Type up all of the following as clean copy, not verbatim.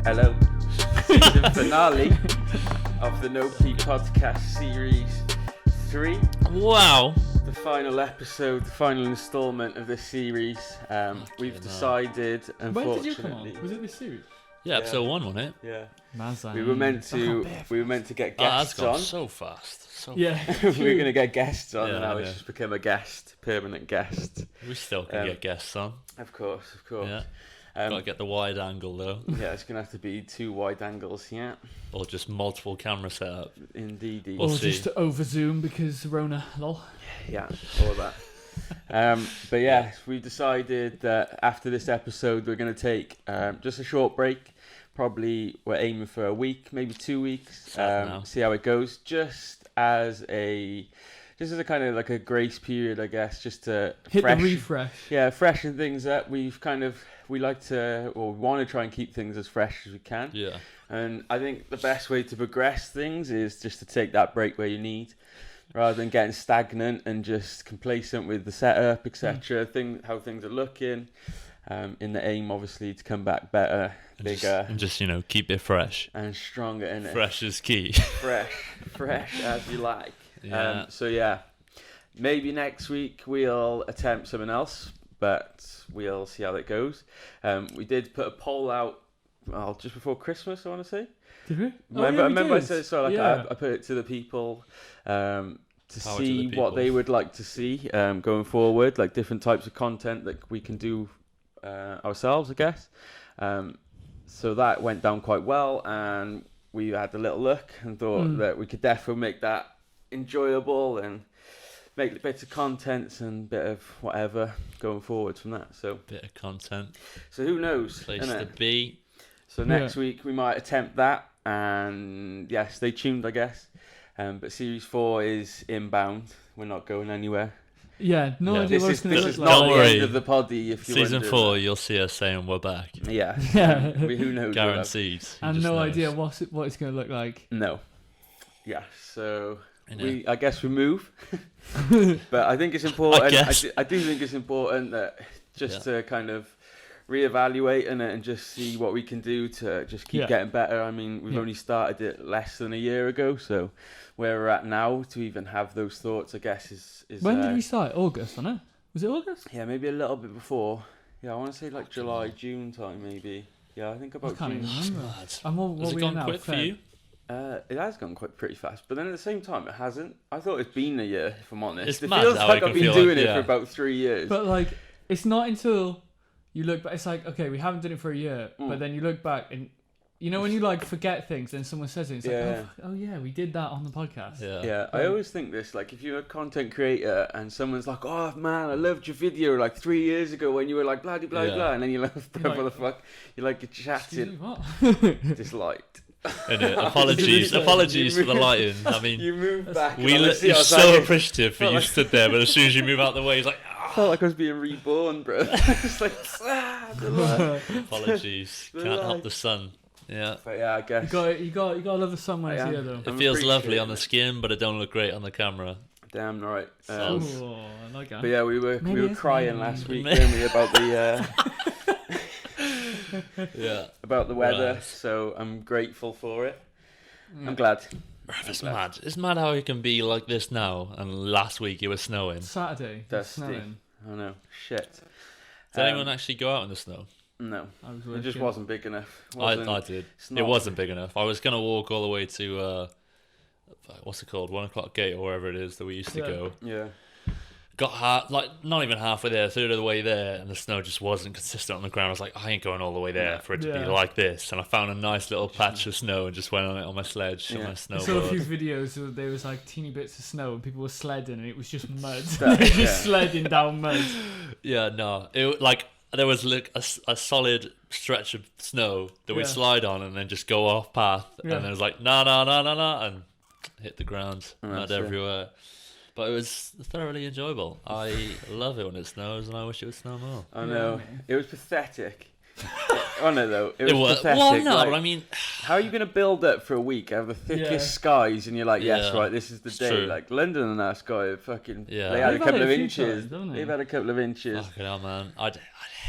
Hello, season finale of the No Pee Podcast Series 3. Wow. The final episode, the final instalment of this series. We've decided, When did you come unfortunately. on? Was it this series? Yeah, episode 1, wasn't it? Yeah. Mazan. We were meant to get That's guests gone on. so fast. So Yeah. We were going to get guests on, Yeah, and now I it's know. just become a guest, permanent guest. We still can get guests on. Of course. Yeah. Gotta get the wide angle though. Yeah, it's going to have to be 2 wide angles, yeah. Or just multiple camera setup. Indeed. We'll Or see. just over Zoom because Rona, lol. Yeah, all of that. But yeah, we decided that after this episode, we're going to take just a short break. Probably we're aiming for a week, maybe 2 weeks. Now. See how it goes. Just as a kind of like a grace period, I guess, just to Hit the refresh. Yeah, freshen things up. We like to, or want to try and keep things as fresh as we can. Yeah. And I think the best way to progress things is just to take that break where you need, rather than getting stagnant and just complacent with the setup, etc. How things are looking. In the aim, obviously, to come back better, bigger, And just keep it fresh. and stronger in it. Fresh is key. Fresh as you like. Yeah. So yeah, maybe next week we'll attempt something else, but we'll see how it goes. We did put a poll out, just before Christmas, I want to say. Did we? Remember I said so. Yeah. I put it to the people to Power see to the what people. they would like to see going forward, like different types of content that we can do ourselves, I guess. So that went down quite well, and we had a little look and thought that we could definitely make that enjoyable and make bits of content and bit of whatever going forward from that. So Bit of content. who knows? Place innit? to be. So next week we might attempt that, and yeah, stay tuned, I guess. But Series 4 is inbound. We're not going anywhere. Yeah, no Yeah. idea This what is it's going to this look is like. not Don't the worry. end of the poddy. If you Season 4, you'll see us saying we're back. Yeah. Yeah. Who knows? Guaranteed. You And just no know idea us. what it's going to look like. No. Yeah. So Innit? I guess we move. But I think it's important. I guess. I do think it's important that just to kind of reevaluate and just see what we can do to just keep getting better. I mean, we've only started it less than a year ago, so where we're at now to even have those thoughts, I guess, is When did we start? August, wasn't it? Was it August? Yeah, maybe a little bit before. Yeah, I want to say like July, June time, maybe. Yeah, I think I about can't June. even remember. Mad. And what Has it we gone now? quick for Feb? you? It has gone pretty fast, but then at the same time, it hasn't. I thought it's been a year, if I'm honest. It's it mad feels how like it I've can been feel doing like- it for yeah. about 3 years. But like, it's not until you look back. It's like, okay, we haven't done it for a year, but then you look back and when you like forget things and someone says it, it's Yeah. like, oh yeah, we did that on the podcast. Yeah, I always think this, like, if you're a content creator and someone's like, oh man, I loved your video like 3 years ago when you were like blah blah blah Yeah. blah, and then you're like, You're what the fuck? You're like, you're Excuse me, chatting, what? disliked. Innit? Apologies for the lighting. I mean, You move back. and you're honestly, I was so like, appreciative that you stood there, but as soon as you move out the way, he's like, I felt like I was being reborn, bro. Just like, the light. apologies. The Can't help light. the sun. Yeah. But yeah, I You guess gotta love the sun when it's I am. here though. It I'm feels lovely on appreciating the it. skin, but it don't look great on the camera. damn right. So- Oh, I like that. But yeah, we were Maybe it's crying me. last week, Maybe. weren't we, about the Yeah. about the weather. Right. So I'm grateful for it. I'm glad. It's mad. It's mad how it can be like this now, and last week it was snowing. Saturday, it's Dusty. snowing. I know. Shit. Did anyone actually go out in the snow? No, I was it just working. wasn't big enough. I did. it's It not- wasn't big enough. I was going to walk all the way to, what's it called? 1 o'clock gate or wherever it is that we used to Yeah. go. Yeah. Got not even halfway there, a third of the way there, and the snow just wasn't consistent on the ground. I was like, I ain't going all the way there for it to be Yeah. like this. And I found a nice little patch of snow and just went on it on my sledge and Yeah. my I saw a few snowboard. videos where there was like teeny bits of snow and people were sledding and it was just mud. Yeah. Just sledding down mud. Yeah, no, it like there was like a solid stretch of snow that we'd Yeah. slide on and then just go off path, Yeah. and then it was like no, and hit the ground, Oh, mud that's it. everywhere. But it was thoroughly enjoyable. I love it when it snows, and I wish it would snow more. I Yeah, know. mate. It was pathetic. On it though, it was pathetic. Well, no, like, but I mean, how are you going to build up for a week? Have the thickest Yeah. skies, and you're like, yes, Yeah, right, this is the it's day. true. Like London and that sky, are fucking. Yeah. They had They've a had couple it of a few inches. times, haven't they? They've had a couple of inches. fucking hell, man. I'd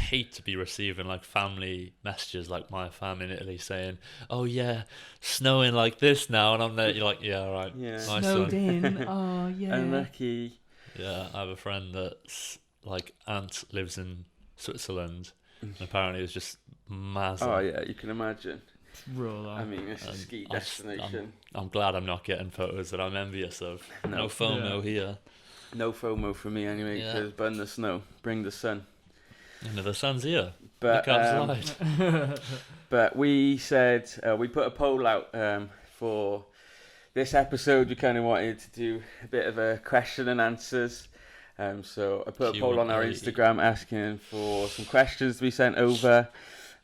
hate to be receiving like family messages like my family in Italy saying, "Oh yeah, snowing like this now," and I'm there. You're like, "Yeah, all right, Yeah. nice Snowed one." in. Oh yeah. Unlucky. Yeah, I have a friend that's like aunt lives in Switzerland, and apparently it was just massive. Oh yeah, you can imagine. Roll on. I mean, it's a ski destination. I'm glad I'm not getting photos that I'm envious of. No. No FOMO here. No FOMO for me anyway, Yeah. because burn the snow, bring the sun. And the sun's here. But Look outside. but we said we put a poll out for this episode. We kind of wanted to do a bit of a question and answers. So I put a poll on our Q&A. Instagram asking for some questions to be sent over,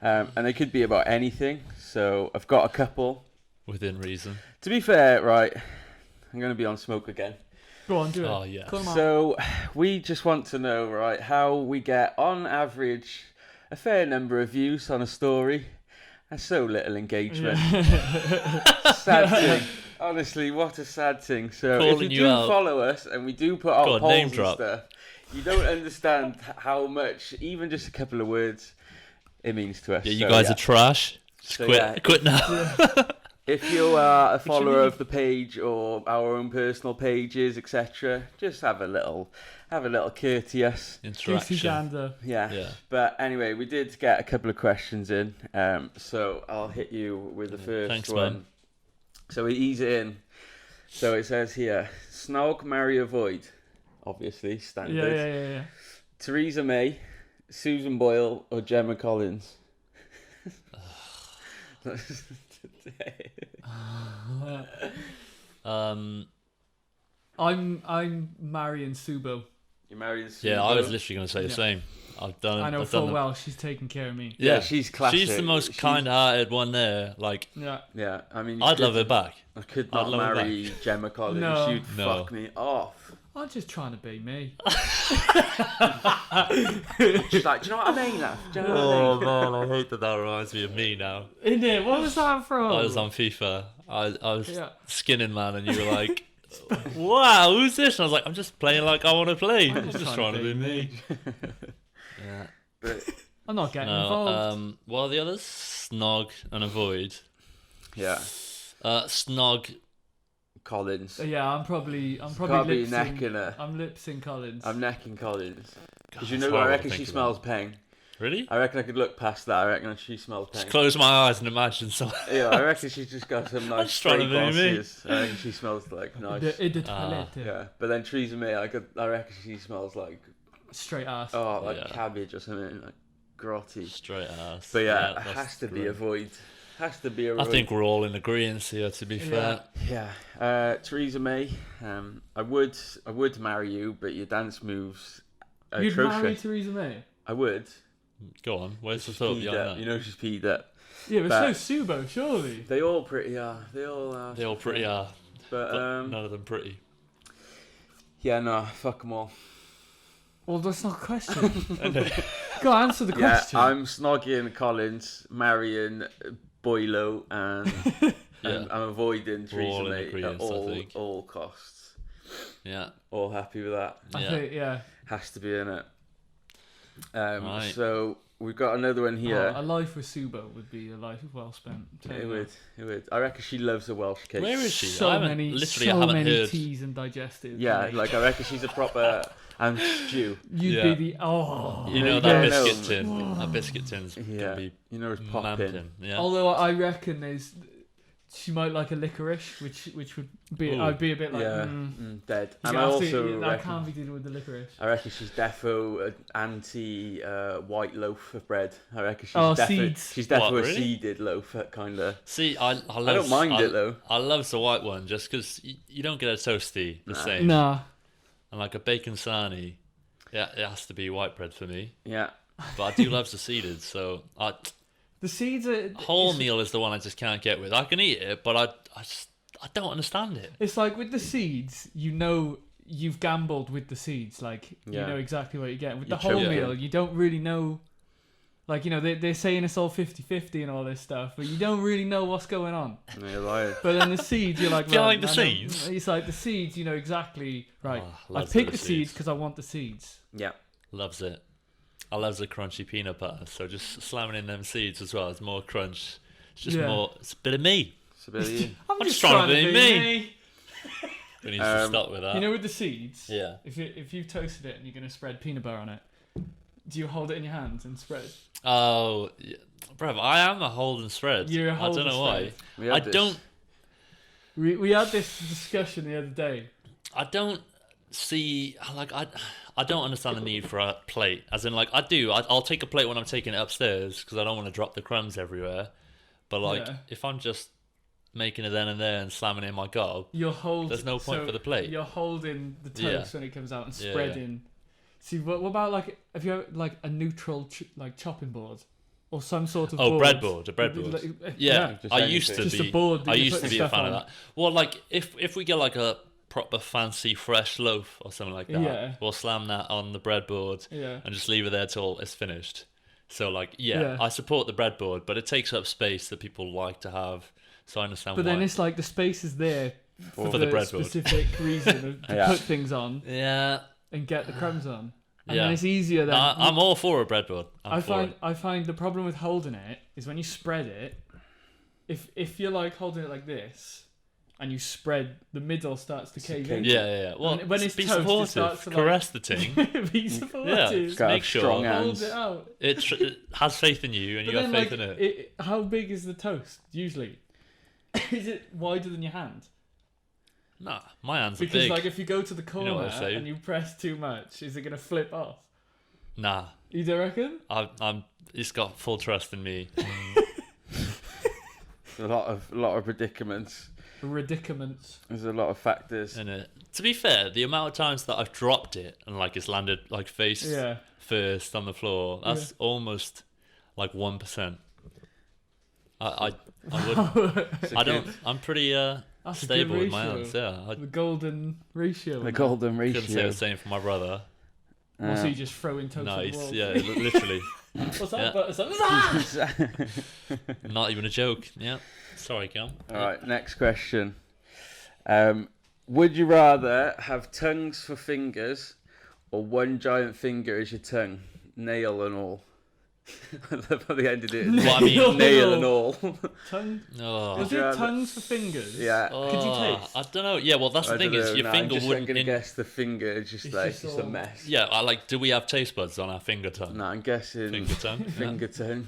and they could be about anything. So I've got a couple. Within reason. To be fair, right, I'm going to be on smoke again. Go on, do it. Oh, yeah. Come on. So we just want to know, right, how we get on average a fair number of views on a story and so little engagement. Sad thing. Honestly, what a sad thing. So if Calling you you do out. follow us and we do put out God, polls name and drop. stuff, you don't understand how much, even just a couple of words, it means to us. Yeah, you So, guys yeah. are trash. Just So, quit. yeah. Quit now. If you are a you follower need- of the page or our own personal pages, etc., just have a little courteous. Interaction. Gander. Yeah. Yeah. But anyway, we did get a couple of questions in, so I'll hit you with the first Thanks, one. man. So we ease it in. So it says here, snog, marry, avoid. Obviously, standard. Yeah. Theresa May, Susan Boyle, or Gemma Collins? I'm marrying Subo. You're married Susan Yeah, I was Boyle? literally going to say the Yeah. same. I've done. I know I've full done well she's taking care of me. Yeah, she's classic. She's the most She's- kind-hearted one there. Like, Yeah. Yeah, I mean, you I'd could- love her back. I could I'd not love her marry Gemma Collins. No. She'd No. fuck me off. I'm just trying to be me. She's like, do you know what I mean, love? Do you know what I Oh mean? man, I hate that. That reminds me of me now. Isn't it? What was that from? I was on FIFA. I was Yeah. skinning man, and you were like, "Wow, who's this?" And I was like, "I'm just playing like I want to play. I'm just trying to be me." Yeah. But I'm not getting No. involved. What are the others? Snog and avoid. yeah, Snog. Collins. Yeah, I'm probably Can't be lip necking sync. her. I'm lip sync Collins. I'm necking Collins. God, Because you it's know, I horrible reckon to she think smells about. pain. Really? I reckon I could look past that. I reckon she smells pain. Just close my eyes and imagine someone. Yeah, I reckon she's just got some nice just trying to straight be me. bosses. I reckon she smells like nice. In the toilet. Yeah, but then Theresa May, I reckon she smells like Straight ass. like Yeah. cabbage or something, like grotty. Straight ass. But yeah, it that's has to be grim. avoid. Has to be I avoid. think we're all in agreement here. To be fair. Yeah, Theresa May. I would marry you, but your dance moves are You'd marry atrocious. Theresa May? I would. Go on. Where's the She's thought peed behind up. that? You know she's peed up. Yeah, but But- so Subo, surely. They all pretty are. They all are. They all pretty are, But but none of them pretty. yeah, no, fuck them all. Well, that's not a question. Go on, answer the Yeah, question. I'm snogging Collins, marrying Boylo, and Yeah. I'm avoiding We're all Theresa in May agreement, at I think. all costs. Yeah. All happy with that. I Yeah. think, yeah. Has to be in it. Right. So we've got another one here. Oh, a life with Subo would be a life well spent. Tell It you would, that. it would. I reckon she loves a Welsh cake. Where is she? So I haven't, many, literally, I so haven't many heard. teas and digestives. Yeah, mate. like I reckon she's a proper and stew. You'd Yeah. be the You know Yeah, that no. biscuit tin. That biscuit tin's Yeah, gonna be you know it's popping. mamping. Yeah. Although I reckon she might like a licorice, which would be Ooh. I'd be a bit like Yeah, You dead. And I have also to, I reckon, can't be dealing with the licorice. I reckon she's defo an anti white loaf of bread. I reckon she's Oh, defo seeds. she's defo What, a really? seeded loaf kind of. See, I love. I don't mind it though. I love the white one just because you don't get a toasty the Nah. same. Nah, And like a bacon sarnie, yeah, it has to be white bread for me. Yeah, but I do love the seeded. So The seeds are wholemeal is the one I just can't get with. I can eat it, but I don't understand it. It's like with the seeds, you've gambled with the seeds. Like you know exactly what you're getting. With the wholemeal, you don't really know. Like, they're saying it's all 50-50 and all this stuff, but you don't really know what's going on. No, you're lying. But then the seeds, you're like, Behind the seeds? It's like the seeds, you know exactly, right. I loves picked the the seeds because I want the seeds. Yeah. Loves it. I love the crunchy peanut butter, so just slamming in them seeds as well. It's more crunch. It's just more. It's a bit of me. It's a bit of you. I'm just trying to be me. We need to stop with that. You know, with the seeds, yeah. If you've toasted it and you're going to spread peanut butter on it, do you hold it in your hands and spread? Oh, yeah. Bruv, I am a hold and spread. You're a hold I don't know and why. I don't. We had this discussion the other day. I don't see I don't understand the need for a plate. As in, like, I'll take a plate when I'm taking it upstairs because I don't want to drop the crumbs everywhere. But if I'm just making it then and there and slamming it in my gob, there's no point for the plate. You're holding the toast when it comes out and spreading. Yeah. See, what about have you ever, like, a neutral chopping board or some sort of a bread board? board. Yeah, I used to just be. A board I used to be a stuff fan on. of that. Well, like if we get like a proper fancy fresh loaf or something like that, we'll slam that on the breadboard and just leave it there till it's finished. So like, I support the breadboard, but it takes up space that people like to have. So I understand. But then it's like the space is there for the breadboard specific reason to put things on. Yeah. And get the crumbs on. And then it's easier then. I'm all for a breadboard. I find the problem with holding it is when you spread it, if you're like holding it like this and you spread, the middle starts to cave in. Yeah. Well, when it's be toast, supportive. it starts to Caress the ting. Be supportive. Yeah, make sure strong hold hands. it out. It has faith in you, and But you have then, faith in it. How big is the toast usually? Is it wider than your hand? Nah, my hands are Because big. like if you go to the corner what I say. and you press too much, is it gonna flip off? Nah, You don't reckon? I'm. It's got full trust in me. A lot of predicaments. Predicaments. There's a lot of factors. And to be fair, the amount of times that I've dropped it and like it's landed like face first on the floor, that's almost like 1%. I wouldn't. I don't. I'm pretty stable with my hands. Yeah, the golden ratio. The golden ratio. Couldn't say the same for my brother. So you just throwing toast Nice. on the wall. Yeah, literally. What's that? Butter? Not even a joke. Yeah. Sorry, Cam. All right. Next question. Would you rather have tongues for fingers or one giant finger as your tongue, nail and all? I love how they ended it. Well, I mean, nail and all. Tongue? Oh. Was it tongues for fingers? Yeah. Could you taste? I don't know. Yeah, well, that's the thing is your finger I'm wouldn't. going to guess the finger is just It's just all- a mess. Yeah, do we have taste buds on our finger tongue? No, I'm guessing Finger tongue. finger tongue.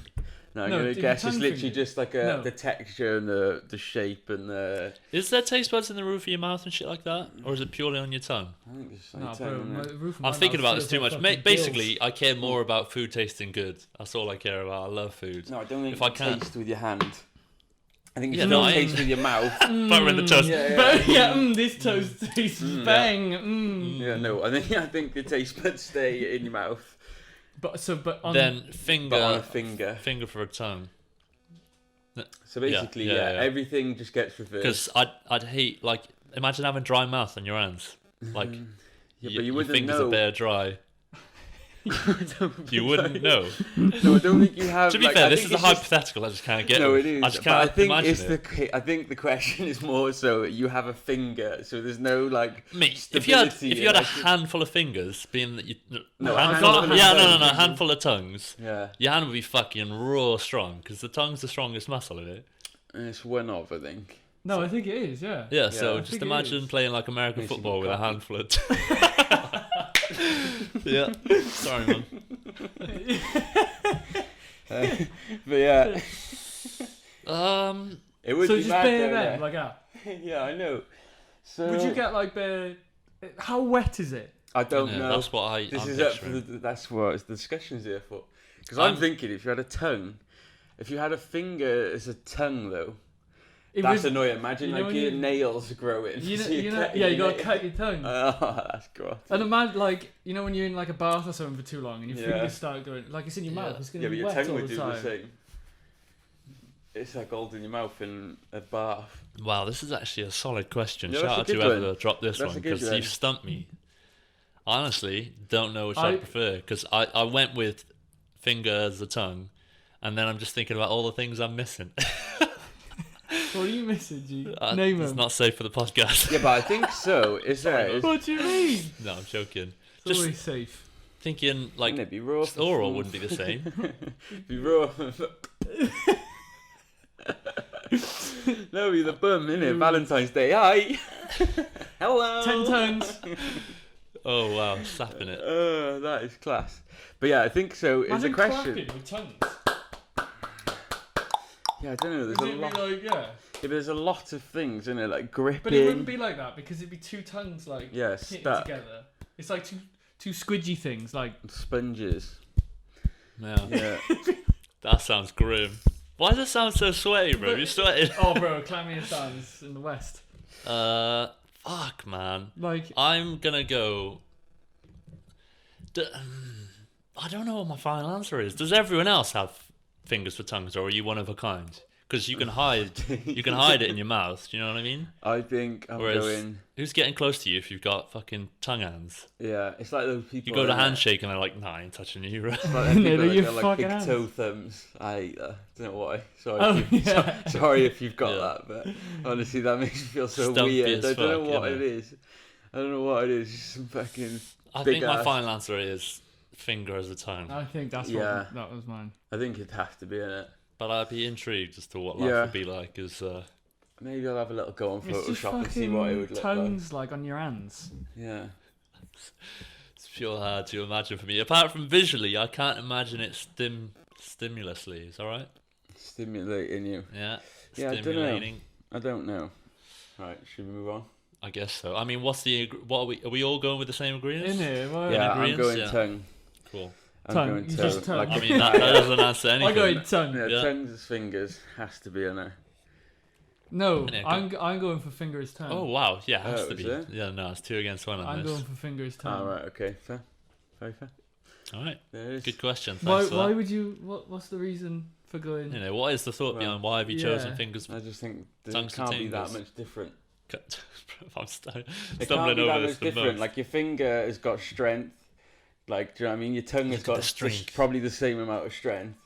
No, I'm No, going do to you guess it's tongue literally finger? just like No. the texture and the shape and the. Is there taste buds in the roof of your mouth and shit like that, or is it purely on your tongue? I think it's like Nah, tongue, bro, isn't it? my roof of I'm my thinking mouth about this too feels much. like fucking Basically, gills. I care more about food tasting good. That's all I care about. I love food. No, I don't think If I you can. taste with your hand. I think Yeah, you no, don't I- taste with your mouth. But we're in the toast. But this toast tastes bang. Yeah, no, I think the taste buds stay in your mouth. But on Then But on a finger finger. for a tongue. So basically, everything just gets reversed. Because I'd hate, like, imagine having dry mouth on your hands. Like, Yeah, but your you wouldn't fingers know. are bare dry. You wouldn't know. No, I don't think you have. To be like, fair, I this think is a it's just- hypothetical. I just can't get No, it. it is. I just but can't I think imagine it's it. I think the question is more so you have a finger, so there's no like. Mate, if you had stability a and, like, handful of fingers, being that you No, handful a of, handful yeah, of no, tongues. handful of tongues. Yeah, Your hand would be fucking raw strong because the tongue's the strongest muscle in it. and it's one of, I think. No, I think it is. Yeah. Yeah, Yeah. so I just think it imagine is. playing like American Makes you football with a cocky. handful of. Yeah, sorry, man. But yeah, it would So be just mad bare though, them yeah. like that. Yeah, I know. So Would you get like bare? How wet is it? I don't Yeah, know. that's what This I'm is up for picturing. that's what the discussion's here for. Because I'm thinking if you had a tongue, if you had a finger as a tongue though, That's annoying. Imagine like your you, nails growing. You gotta cut your tongue. Oh, that's gross. And imagine, like, you know, when you're in like a bath or something for too long and your fingers start going, like it's in your mouth, it's gonna be wet all the time. Yeah, but your tongue would do the same. It's like gold in your mouth in a bath. Wow, this is actually a solid question. Shout out to whoever dropped this one, because you've stumped me. Honestly, don't know which I prefer, because I went with finger as the tongue, and then I'm just thinking about all the things I'm missing. What are you missing, G? Name them. It's not safe for the podcast. Yeah, but I think so. Is there? What do you mean? No, I'm joking. It's just always safe. Thinking like it'd be raw. Oral wouldn't be the same. It'd be raw. No, you're the bum, innit? Valentine's Day. Hi. Hello. 10 tongues. Oh wow, slapping it. That is class. But yeah, I think so. It's a question. With tongues. Yeah, I don't know. There's a lot. Like, yeah, but there's a lot of things in it, like gripping. But it wouldn't be like that because it'd be two tongues like stuck together. It's like two squidgy things, like sponges. Yeah. That sounds grim. Why does it sound so sweaty, bro? You're sweating. Oh, bro, clammiest sands in the West. Fuck, man. Like, I'm gonna go. I don't know what my final answer is. Does everyone else have fingers for tongues, or are you one of a kind? Because you can hide it in your mouth. Do you know what I mean? I think I'm going. Who's getting close to you if you've got fucking tongue hands? Yeah, it's like those people. You go to handshake and they're like, "Nah, I ain't touching you." Right? It's like people that got like big toe thumbs. I hate that. I don't know why. Sorry if you've got that, but honestly, that makes me feel so weird. I don't know what it is. I don't know what it is. Just some fucking. I think my final answer is finger as a tongue. I think that's what that was mine. I think it'd have to be in it. But I'd be intrigued as to what life would be like. Maybe I'll have a little go on Photoshop and see what it would look like. Tongues like on your hands. Yeah. It's pure hard to imagine for me. Apart from visually, I can't imagine it stimulously. Is that right? Stimulating you. Yeah. Yeah, I don't know. Right, should we move on? I guess so. I mean, are we all going with the same agreements? In here, I'm going tongue. Cool. I'm going tongue. Just tongue. I mean, that doesn't answer anything. I'm going tongue. Yeah, tongues as fingers has to be in there. No, I'm going for finger as tongue. Oh wow, yeah, it has to be. It? Yeah, no, it's 2 against 1 on I'm this. going for finger as tongue. Oh, right, okay, fair. Very fair. All right, there it is. Good question. Thanks for that. Why would you? What's the reason for going? What is the thought behind why have you chosen fingers? I just think it tongues can't be that much different. I'm stumbling over this. Different. Like your finger has got strength. Like, do you know what I mean? Your tongue has got probably the same amount of strength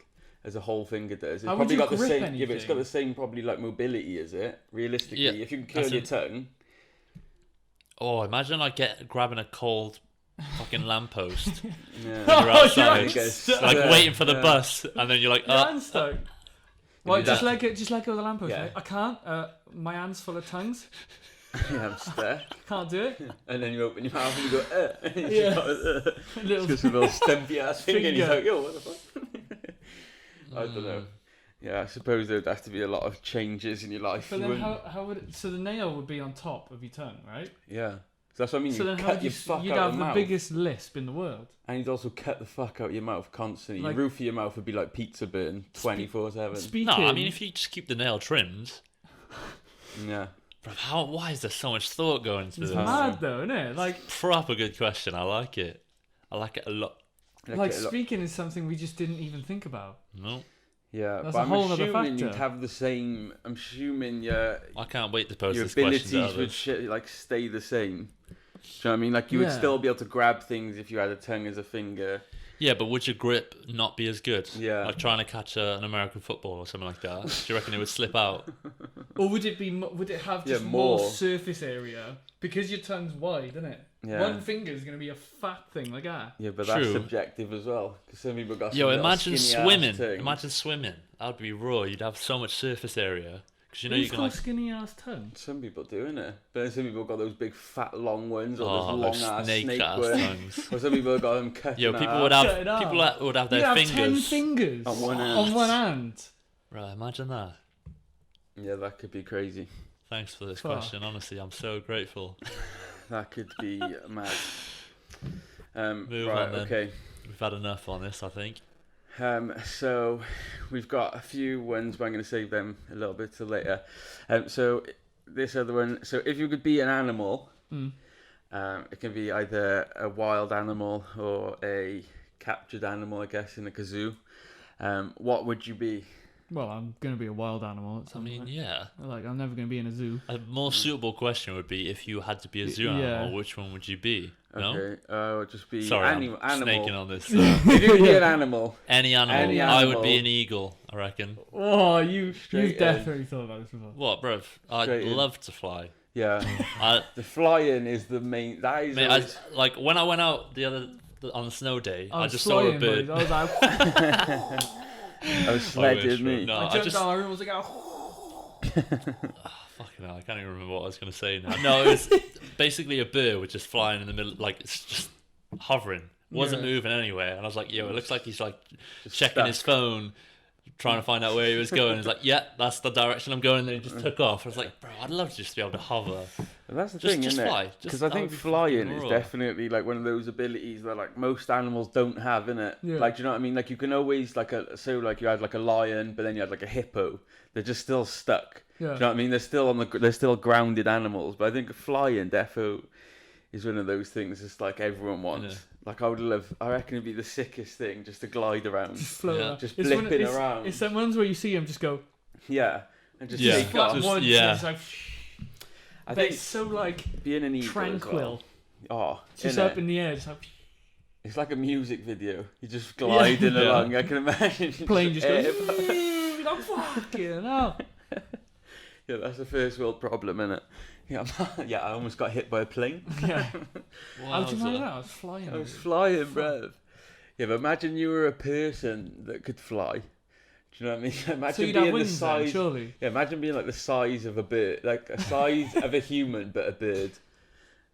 as a whole finger does. It's probably got the same. Anything? Yeah, but it's got the same probably like mobility as it. Realistically, if you can curl your tongue. Oh, imagine grabbing a cold fucking lamppost. Yeah. You're outside, like waiting for the bus, and then you're like, your hand's stuck. Well, just let go of the lamppost. Yeah. Right? I can't. My hand's full of tongues. Yeah, I'm stuck. Can't do it. And then you open your mouth and you go, and you got a little stumpy ass finger. And you're like, yo, what the fuck? I don't know. Yeah, I suppose there'd have to be a lot of changes in your life. But then how would it, so the nail would be on top of your tongue, right? Yeah. So that's what I mean. So then you'd have the biggest lisp in the world. And you'd also cut the fuck out your mouth constantly. Like, your roof of your mouth would be like pizza burn 24/7. No, I mean if you just keep the nail trimmed. Yeah. Why is there so much thought going into this? It's mad though, isn't it? Like proper good question. I like it. I like it a lot. Like speaking is something we just didn't even think about. No. Yeah, that's but a whole other factor. You'd have the same. I'm assuming your. I can't wait to post your this question. Your abilities would stay the same. Do you know what I mean? Like you would still be able to grab things if you had a tongue as a finger. Yeah, but would your grip not be as good? Yeah. Like trying to catch an American football or something like that. Do you reckon it would slip out? Or would it have just more surface area? Because your tongue's wide, isn't it? Yeah. One finger's going to be a fat thing like that. Yeah, but that's subjective as well. Because some people got imagine swimming. Imagine swimming. That would be raw. You'd have so much surface area. Because you can skinny ass tongue. Some people do, innit? But then some people got those big fat long ones or those long ass snake tongues. Or some people got them cut. People would have their fingers. 10 fingers on one hand. On one hand. Right, imagine that. Yeah, that could be crazy. Thanks for this question. Honestly, I'm so grateful. That could be mad. Move right, on then. Okay. We've had enough on this, I think. So we've got a few ones, but I'm going to save them a little bit till later. So this other one. So if you could be an animal, it can be either a wild animal or a captured animal, I guess, in a zoo. What would you be? Well, I'm gonna be a wild animal. At some point. Yeah. Like, I'm never gonna be in a zoo. A more suitable question would be, if you had to be a zoo animal, which one would you be? No? Okay, just be animal. Snaking on this. If you could be an animal. Any animal. I would be an eagle, I reckon. Oh, you've definitely thought about this before. What, bruv? I'd love to fly. Yeah. The flying is the main. That is. Mate, like when I went out on the snow day, I just saw a bird. I was like, I was sledging me. No, I jumped down my room. I was like, fucking hell, I can't even remember what I was going to say now. No, it was basically a bird was just flying in the middle, like it's just hovering, wasn't moving anywhere. And I was like, yo, it looks like he's like just checking his phone, trying to find out where he was going. He's like, yeah, that's the direction I'm going. And then he just took off. I was like, bro, I'd love to just be able to hover. And that's the thing, isn't it? Fly. Because I think flying is definitely like one of those abilities that like most animals don't have, innit? Yeah. Like, do you know what I mean? Like you can always like you had like a lion, but then you had like a hippo. They're just still stuck. Yeah. Do you know what I mean? They're still grounded animals. But I think flying defo is one of those things just like everyone wants. Yeah. Like I reckon it'd be the sickest thing just to glide around. Just float around. Just blipping around. It's some ones where you see them just go. Yeah. And just take off. It's like, I think it's so like being an eagle tranquil. Oh, just up in the air. It's like a music video. You're just gliding along. I can imagine. Plane just goes. I'm fucking hell. Yeah, that's a first world problem, innit? Yeah, I almost got hit by a plane. Yeah. How'd you manage that? I was flying. Bruv. Yeah, but imagine you were a person that could fly. Do you know what I mean? Imagine so you'd being have wings the size. then, surely. Yeah, imagine being like the size of a bird, like a size of a human, but a bird.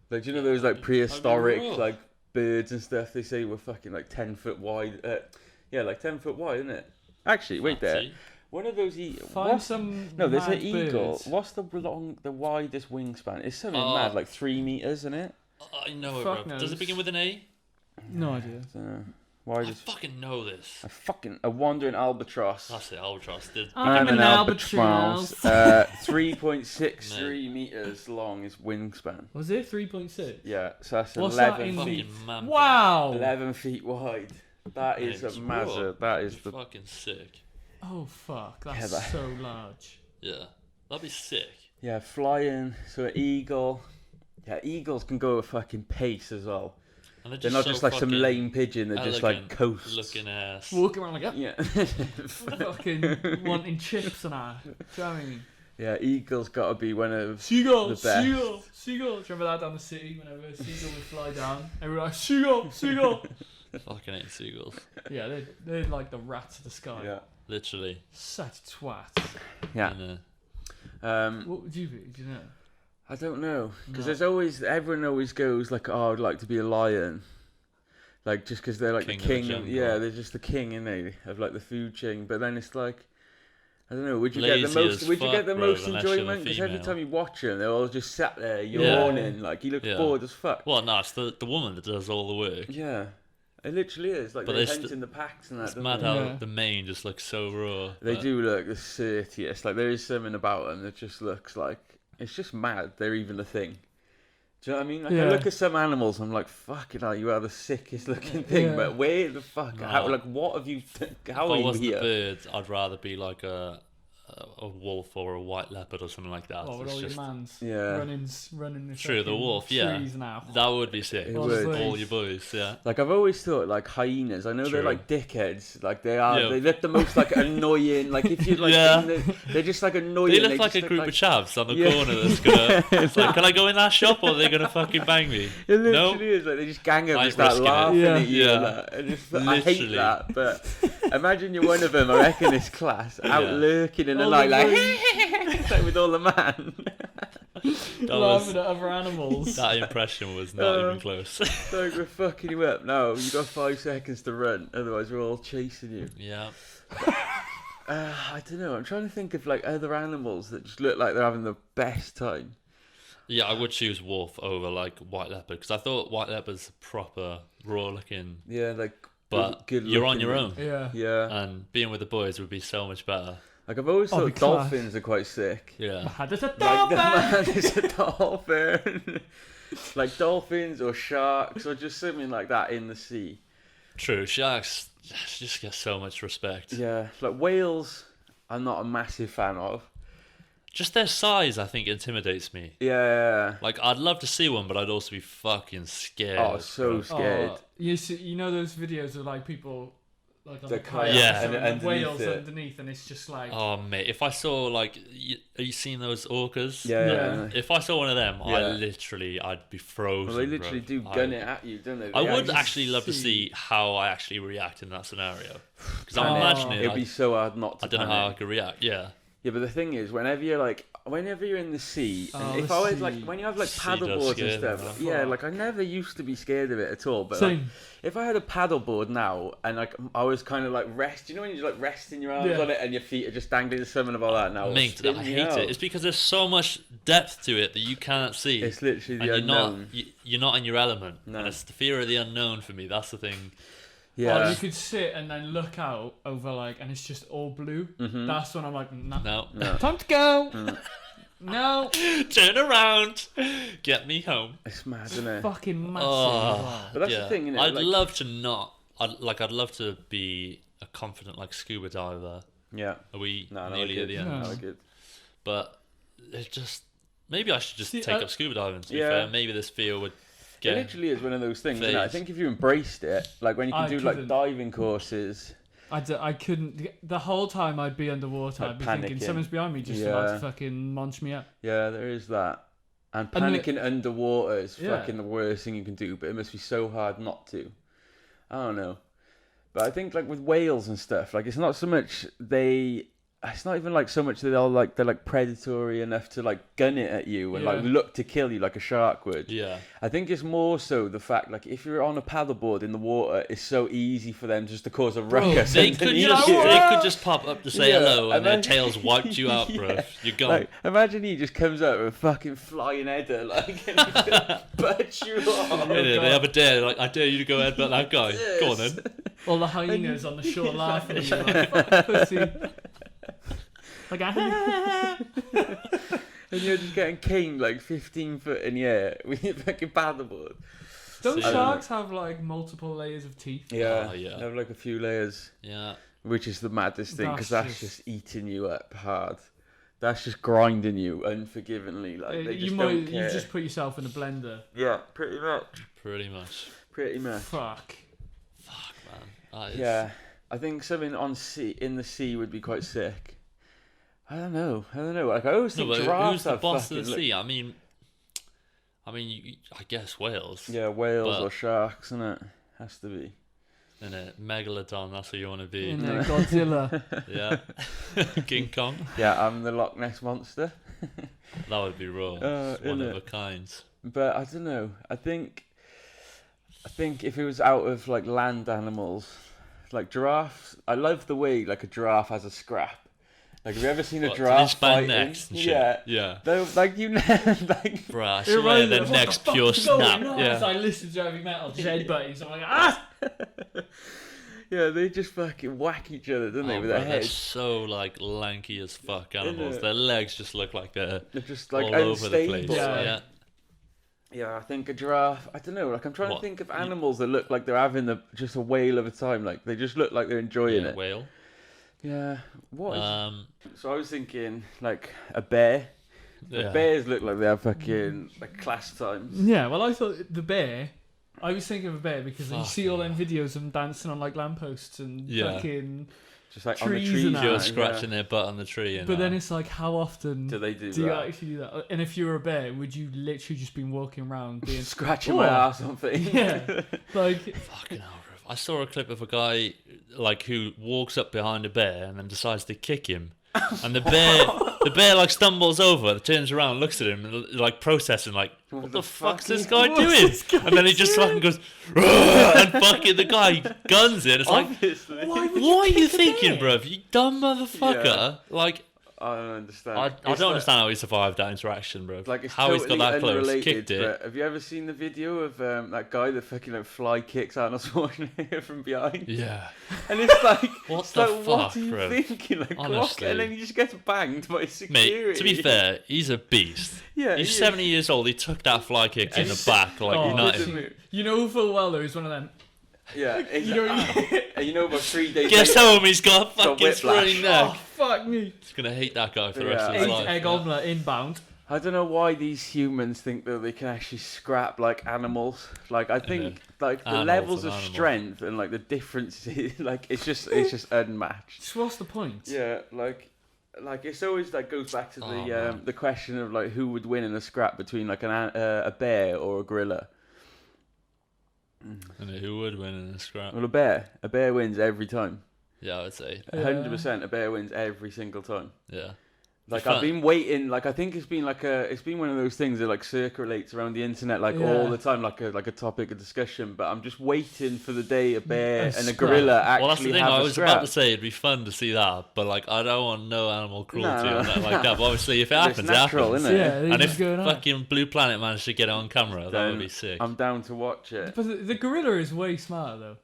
Like, do you know those like prehistoric like birds and stuff? They say were fucking like 10 foot wide. Like 10 foot wide, isn't it? Actually, wait there. One of those Find some. No, there's an eagle. Birds. What's the widest wingspan? It's something mad, like 3 meters, isn't it? I know it, bro. Does it begin with an A? No idea. I fucking know this. A wandering albatross. That's it, albatross. I'm an albatross. 3.63 meters long is wingspan. Was it 3.6? Yeah, so that's What's 11 that feet. Wow. 11 feet wide. That is a massive. That is the fucking sick. Oh fuck, that's so large. Yeah, that'd be sick. Yeah, flying. So an eagle. Yeah, eagles can go a fucking pace as well. And they're not just like some lame pigeon. They're just like coast looking ass. Walking around like that. Yeah. Fucking wanting chips and that. Do you know what I mean? Yeah, eagles gotta be one of the best. Seagull. Remember that down the city whenever a seagull would fly down? Everyone like, seagull. Fucking hate seagulls. Yeah, they're like the rats of the sky. Yeah. Literally. Such twats. Yeah. What would you be? Do you know? I don't know, because everyone always goes like, oh, I'd like to be a lion, like just because they're like the king. They're just the king, aren't they, of like the food chain. But then it's like, I don't know. Would you get the most? Would you get the most enjoyment? Because every time you watch them, they're all just sat there yawning, like you look bored as fuck. Well, no, it's the woman that does all the work. Yeah. It literally is. Like, they're hunting the packs and that. It's mad how the mane just looks so raw. They do look the dirtiest. Like, there is something about them that just looks like... It's just mad they're even a thing. Do you know what I mean? Like, I look at some animals, I'm like, fucking hell, you are the sickest looking thing. But where the fuck... No. How, like, what have you... How are you here? If I wasn't a bird, I'd rather be like a wolf or a white leopard or something like that. Oh, with all your mans running the True, the wolf, trees now. That would be sick. It would. All your boys, yeah. Like, I've always thought, like, hyenas, I know they're like dickheads. Like, they are, they look the most, like, annoying. Like, if you, like, they're just, like, annoying. They look like a group of chavs on the corner that's gonna, it's like, can I go in that shop or are they gonna fucking bang me? It literally is, like, they just gang up and start laughing at you. I hate that, but imagine you're one of them, I reckon, this class, out lurking in the night, like, with all the man. Laughing at other animals. That impression was not even close. Like, we're fucking you up. No, you got 5 seconds to run, otherwise we're all chasing you. Yeah. I don't know. I'm trying to think of like other animals that just look like they're having the best time. Yeah, I would choose wolf over like white leopard because I thought white leopard's proper raw looking. Yeah, like but you're on your own. Yeah. And being with the boys would be so much better. Like I've always thought dolphins are quite sick. Yeah. There's a dolphin! There's a dolphin. Like dolphins or sharks or just something like that in the sea. True. Sharks just get so much respect. Yeah. Like whales, I'm not a massive fan of. Just their size, I think, intimidates me. Yeah. Like, I'd love to see one, but I'd also be fucking scared. Oh, so scared. You know those videos of like people like on the kayak, kayak and whales underneath, and it's just like. Oh mate, if I saw like, are you seen those orcas? Yeah. If I saw one of them, I'd be frozen. Well, they literally do gun it at you, don't they? I would actually love to see how I actually react in that scenario, because I'm imagining it'd be so hard not to. I don't know how I could react. Yeah. Yeah, but the thing is, whenever you're in the sea, and if I was like, when you have like paddleboards and stuff, like I never used to be scared of it at all. But like, if I had a paddleboard now, and like I was kind of like you know when you're like resting your arms on it and your feet are just dangling, something about that now. Mate, I hate it. It's because there's so much depth to it that you can't see. It's literally the unknown. You're not in your element. No. And it's the fear of the unknown for me. That's the thing. Yeah. Or you could sit and then look out over like, and it's just all blue. Mm-hmm. That's when I'm like, no. Time to go. No. Turn around. Get me home. It's mad, isn't it? Fucking massive. But that's the thing, isn't it? I'd love to not. I'd love to be a confident like scuba diver. Yeah. Are we nearly at the end? No, good. But it's just maybe I should just take up scuba diving. To be fair, maybe this fear would. It literally is one of those things. Isn't it? I think if you embraced it, like when you can do like diving courses. I couldn't. The whole time I'd be underwater, I'd be thinking someone's behind me just about to fucking munch me up. Yeah, there is that. And panicking underwater is fucking the worst thing you can do, but it must be so hard not to. I don't know. But I think like with whales and stuff, like it's not so much it's not even like so much that they're like predatory enough to like gun it at you and like look to kill you like a shark would. Yeah. I think it's more so the fact like if you're on a paddleboard in the water, it's so easy for them just to cause a ruckus. They could just pop up to say hello and their tails wiped you out, bro. You're gone. Like, imagine he just comes out with a fucking flying header like and he just butts you off. They have a dare, like I dare you to go headbutt that guy. Go on then. All the hyenas on the shore laughing at you like, fuck pussy. Like, and you're just getting caned like 15 foot in the air with your fucking paddleboard. Don't sharks have like multiple layers of teeth? Yeah, they have like a few layers. Yeah. Which is the maddest thing because that's just eating you up hard. That's just grinding you unforgivingly. Like they just don't care. You just put yourself in a blender. Yeah, pretty much. Pretty much. Fuck, man. Yeah, I think something in the sea would be quite sick. I don't know. Like I always think giraffes who's the boss of the sea? I mean, I guess whales. Yeah, whales or sharks, isn't it? Has to be. In a megalodon, that's what you want to be. In a Godzilla. Yeah. King Kong. Yeah, I'm the Loch Ness monster. That would be raw. It's one of a kind. But I don't know. I think if it was out of like land animals, like giraffes, I love the way like a giraffe has a scrap. Like, have you ever seen a giraffe fighting? Necks and shit. Yeah. They're, like, like... Bruh, I swear their neck's pure snap. As I listen to heavy metal, headbutting, so I'm like, ah! Yeah, they just fucking whack each other, don't they, with their heads? They're so, like, lanky as fuck animals. Their legs just look like they're just, like, all over the place. Yeah, I think a giraffe... I don't know, like, I'm trying to think of animals that look like they're having just a whale of a time. Like, they just look like they're enjoying it. Whale. Yeah, what? So I was thinking, like, a bear. Yeah. Bears look like they have fucking, like, class times. Yeah, well, I thought the bear... I was thinking of a bear because you see all them videos of them dancing on, like, lampposts and fucking... Just, like, trees on the trees. You're scratching their butt on the tree. But then it's like, how often... do they do that? Do you actually do that? And if you were a bear, would you literally just be walking around being... scratching my ass on things? Yeah. Like... Fucking hell. I saw a clip of a guy like who walks up behind a bear and then decides to kick him, and the bear like stumbles over, turns around, looks at him, and like processing like, what the fuck's this guy doing? And then he just fucking goes, and fucking the guy guns it. It's like, what are you thinking, bruv? You dumb motherfucker! Yeah. Like, I don't understand. I don't understand how he survived that interaction, bro. Like, it's how totally he's got that close, unrelated, kicked it. But have you ever seen the video of that guy that fucking like fly kicks Arnold Schwarzenegger from behind? Yeah. And it's like, what what are you bro? thinking? Like, Honestly. and then he just gets banged by security. Mate, to be fair, he's a beast. Yeah, he's 70 years old. He took that fly kick in the back like United. You know full well though he's one of them. Yeah, exactly. You know, about 3 days. Guess later, home he's got a fucking scrawny neck. Oh fuck me! He's gonna hate that guy for the rest of his life. Egg omelette inbound. I don't know why these humans think that they can actually scrap like animals. Like, I think like the levels of strength and like the differences, like it's just unmatched. So what's the point? Yeah, like it's always like goes back to the question of like who would win in a scrap between like a bear or a gorilla. And who would win in a scrap? Well, a bear wins every time. Yeah, I would say 100%. A bear wins every single time. Yeah. Like, I've been waiting. Like, I think it's been one of those things that like circulates around the internet like all the time, like a topic of discussion. But I'm just waiting for the day a bear and a gorilla actually have a scrap. Well, that's the thing. I was about to say it'd be fun to see that, but like I don't want no animal cruelty on that like that. But obviously, if it happens, it happens. Isn't it? Yeah, and if fucking Blue Planet managed to get it on camera, that would be sick. I'm down to watch it. But the gorilla is way smarter though.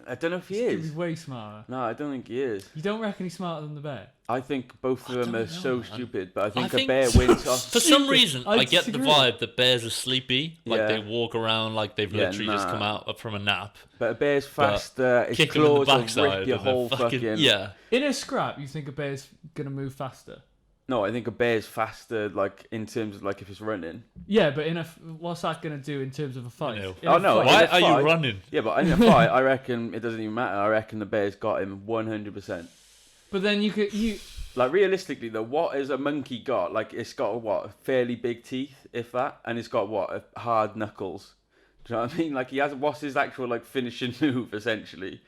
I don't know if he is. He's way smarter. No, I don't think he is. You don't reckon he's smarter than the bear? I think both of them are so man. stupid, but I think a bear wins off. For some reason, I I get the disagree. vibe that bears are sleepy. Like Yeah. they walk around like they've literally just come out from a nap. But a bear's faster. Its Kick him in the claws will backside. rip your and they're whole fucking. Yeah. In a scrap, you think a bear's gonna move faster? No, I think a bear's faster, like in terms of like if it's running. Yeah, but what's that gonna do in terms of a fight? No. In a no, fight- Why in a are fight- you running? Yeah, but in a fight, I reckon it doesn't even matter. I reckon the bear's got him 100%. But then you Like, realistically, though, what has a monkey got? Like, it's got, fairly big teeth, if that, and it's got, hard knuckles. Do you know what I mean? Like, what's his actual, like, finishing move, essentially?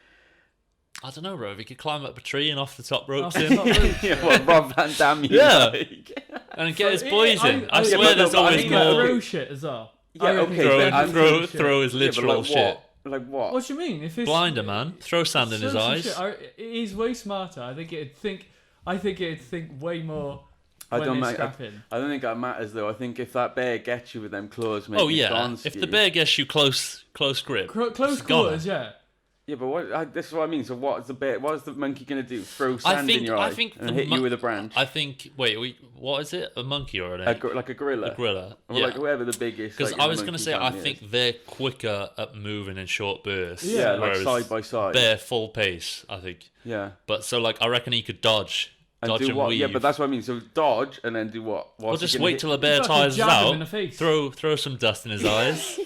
I don't know, bro. If he could climb up a tree and off the top ropes Off the in. top ropes. Yeah, what Rob Van Dam Yeah. like? And get his So, boys in. I yeah, swear but there's no, but I always mean, more. throw shit as well. Yeah, I reckon okay, he's but definitely throw his Yeah, but literal like shit. what? Like what? What do you mean? If it's Blinder, man. Throw sand in his some eyes. shit, he's way smarter. I think it'd think way more. I when don't they're think scrapping. I don't think that matters, though. I think if that bear gets you with them claws, mate, Oh it's yeah. gone If ski. the bear gets you close grip, Close it's gone. quarters, yeah. Yeah, but this is what I mean. So what is the monkey gonna do? Throw sand in your eye and the hit you with a branch? I think. Wait. What is it? A monkey or an egg? Like a gorilla. A gorilla. Or Yeah. like whoever the biggest. Because like, I was going to monkey say, I family think is. they're quicker at moving in short bursts. Yeah, like whereas side by side. Bear full pace, I think. Yeah. But so, like, I reckon he could dodge And do and what? weave. Yeah, but that's what I mean. So dodge and then do what? Well, just wait till a bear Fucking tires jab him out. in the face. Throw some dust in his eyes.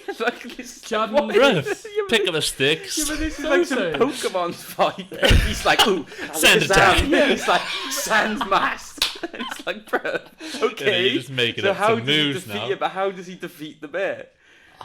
Jab him in the Bro, face. pick up a stick. Yeah, but this is So like some sad. Pokemon fight. He's like, ooh, Sand attack. Yeah, he's like, sand mask. It's like, bro, okay. you're just making so up how some does he moves defeat now. it? But how does he defeat the bear?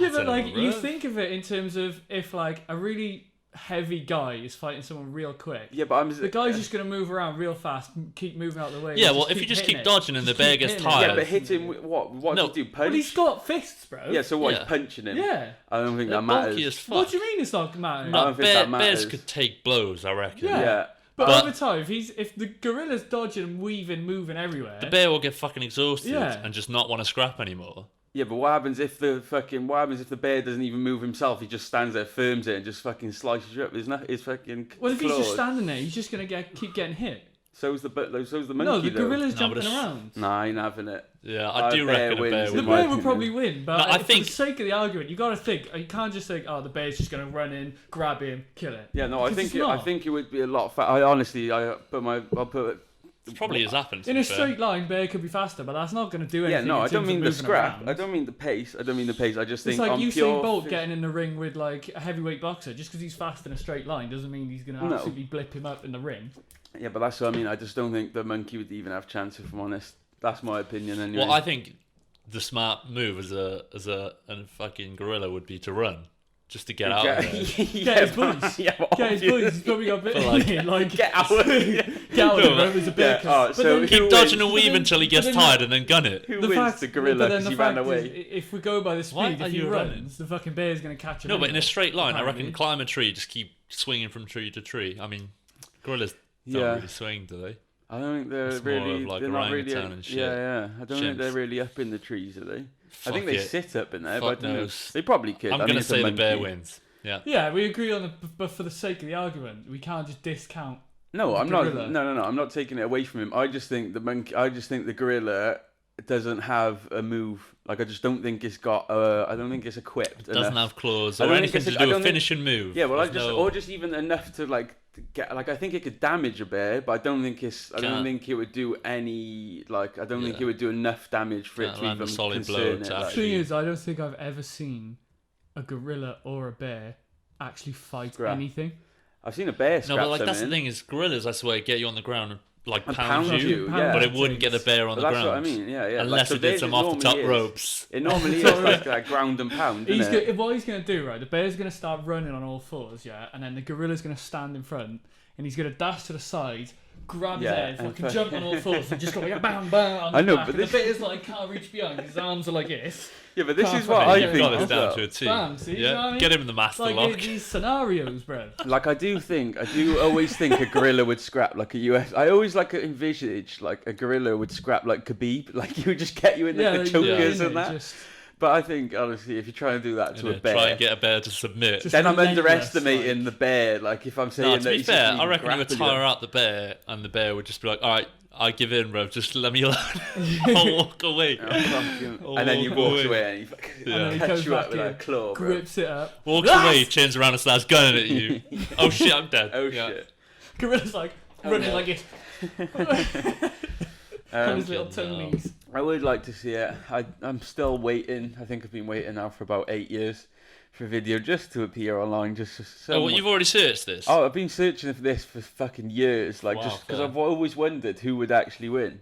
Yeah, I but don't like know, you bro. think of it in terms of if like a really heavy guy is fighting someone real quick. Yeah, but The guy's just gonna move around real fast, and keep moving out of the way. Yeah, and well, if you just hitting keep it. dodging and the bear gets hitting it. tired. Yeah, but hit him with what? What No. does he do? Well, Punch? he's got fists, bro. Yeah, so what? Yeah. He's punching him. Yeah. I don't think They're that matters. bulky as fuck. What do you mean it's not mattering? I No, don't think that bears matters. could take blows, I reckon. Yeah. Yeah. But, But- over time, if the gorilla's dodging and weaving, moving everywhere, The bear will get fucking exhausted Yeah. and just not want to scrap anymore. Yeah, but what happens if the bear doesn't even move himself? He just stands there, firms it, and just fucking slices you up. His fucking well, if he's claws. just standing there, he's just gonna keep getting hit. So's the monkey. No, the though. gorilla's No, but jumping it's- around. Nah, I ain't having it. Yeah, I do bear reckon a wins bear in The would my bear win. would opinion. probably win, but No, I for think- the sake of the argument, you got to think. You can't just think, "Oh, the bear's just going to run in, grab him, kill it." Yeah, no, I Because think it's I not. think it would be a lot. I'll put. It probably has happened. to In be a fair. straight line, bear could be faster, but that's not going to do anything. Yeah, no, in I don't terms mean of the moving scrap. around. I don't mean the pace. I just think It's like on Usain pure. Bolt getting in the ring with like a heavyweight boxer. Just because he's fast in a straight line doesn't mean he's going to No. absolutely blip him up in the ring. Yeah, but that's what I mean. I just don't think the monkey would even have chance. If I'm honest, that's my opinion. Anyway. Well, I think the smart move as a fucking gorilla would be to run, just to get out of there. Get his boys. Yeah, well, Get his boys. He's probably got a bit But, like, like, get out. Get out of No, there. There's a bear. yeah, alright, so then- who Keep dodging wins? and weave until he gets but then- tired and then gun it. Who the wins? fact, The gorilla but then because the he ran fact away. is, if we go by the Why speed, are if he you runs, running? the fucking bear's going to catch him. No, but in a anyway, straight line, I apparently. reckon climb a tree, just keep swinging from tree to tree. I mean, gorillas don't Yeah. really swing, do they? I don't think they're It's really. more of like they're not really. orangutan and shit. Yeah. I don't think Chimps. they're really up in the trees, are they? I think Fuck they it. sit up in there, Fuck but I don't know. knows. They probably could. I'm I mean, gonna it's a say the bear monkey. wins. Yeah. Yeah, we agree on but for the sake of the argument, we can't just discount. No, the I'm not. gorilla. No. I'm not taking it away from him. I just think the monkey. I just think the gorilla doesn't have a move. Like I just don't think it's got. I don't think it's equipped. Doesn't enough. have claws I or don't think anything it's to a- I do don't with think- finishing move. Yeah, well, I There's just no- or just even enough to like get. Like I think it could damage a bear, but I don't think it's. I don't Can't. think it would do any. Like I don't think Yeah. it would do enough damage for Can't it to land a even solid blow concern to it. The Like. actually- thing is, I don't think I've ever seen a gorilla or a bear actually fight Scrap. anything. I've seen a bear No, scrap but like that's the something. thing is gorillas. I swear get you on the ground and like And pound pound you, you, yeah. but it wouldn't get a bear on But the that's ground. what I mean. Yeah. Unless so it did theirs some it off the top normally is. ropes. It normally is So, like that ground and pound, He's isn't it? what he's going to do, right? The bear's going to start running on all fours, yeah, and then the gorilla's going to stand in front, and he's going to dash to the side, grab his Yeah, head, and fucking jump on all fours, and just go like bam, bam on I his know, back. but And this- the bear's like can't reach behind. His arms are like this. Yeah, but this Can't is what fucking I get think. Got us as down well. to a T. Bam, see, you know what I Yeah, mean? get him in the master Like lock. these scenarios, bro. Like I do always think a gorilla would scrap like a US. I always like envisage like a gorilla would scrap like Khabib, like he would just get you in the Yeah, chokers yeah, and that. just But I think honestly, if you're trying to do that to a bear, Try and get a bear to submit. Just then I'm relentless, underestimating like- the bear. Like if I'm saying No, that to be he's fair, just I reckon you would grapple tire out the bear, and the bear would just be like, "All right, I give in, bro. Just let me alone. I'll walk away." And then you walk walk away. away and he fucking Yeah. And then he catch comes you up back with in, a claw, bro. grips it up. Walks away, turns around and starts gunning at you. Oh shit, I'm dead. Oh Yeah. shit. Gorilla's like running no. like this on Um, his little fucking hell. tongues. I would like to see it. I'm still waiting. I think I've been waiting now for about 8 years for a video just to appear online. Just so Oh, well, you've already searched this. Oh, I've been searching for this for fucking years, like Wow, just because fair. I've always wondered who would actually win,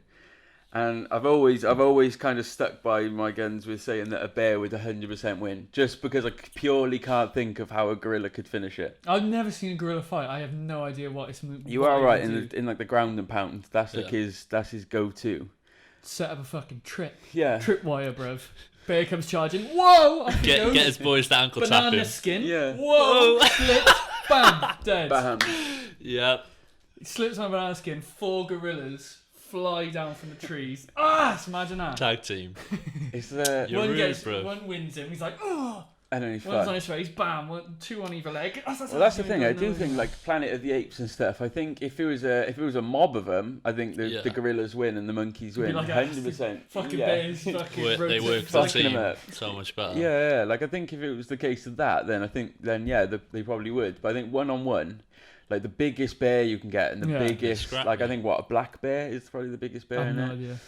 and I've always kind of stuck by my guns with saying that a bear would 100% win, just because I purely can't think of how a gorilla could finish it. I've never seen a gorilla fight. I have no idea what it's. You what are it right would in do. in like the ground and pound. That's like Yeah. his go-to. Set up a fucking Yeah. tripwire, bruv. Bear comes charging. Whoa! Off he Get goes. his boys to ankle tap Banana him. skin. Yeah. Whoa! Slips. Bam! Dead. Bam. Yeah. He slips on a banana skin. 4 gorillas fly down from the trees. Ah! Imagine that. Tag team. It's the You're rude, bro. One wins him. He's like, oh! and then he's One's on fucked. his face. Bam! 2 on either leg. Well, that's the thing. I do think like Planet of the Apes and stuff. I think if it was a mob of them, I think Yeah. the gorillas win and the monkeys It'd be win. like 100%. Fucking yeah. bears. Fucking They rotate work as a fucking team them up. so much better. Yeah. Like I think if it was the case of that, then they probably would. But I think 1-on-1, like the biggest bear you can get and the Yeah. biggest, Scrap, like I yeah. think a black bear is probably the biggest I bear have in no it. idea.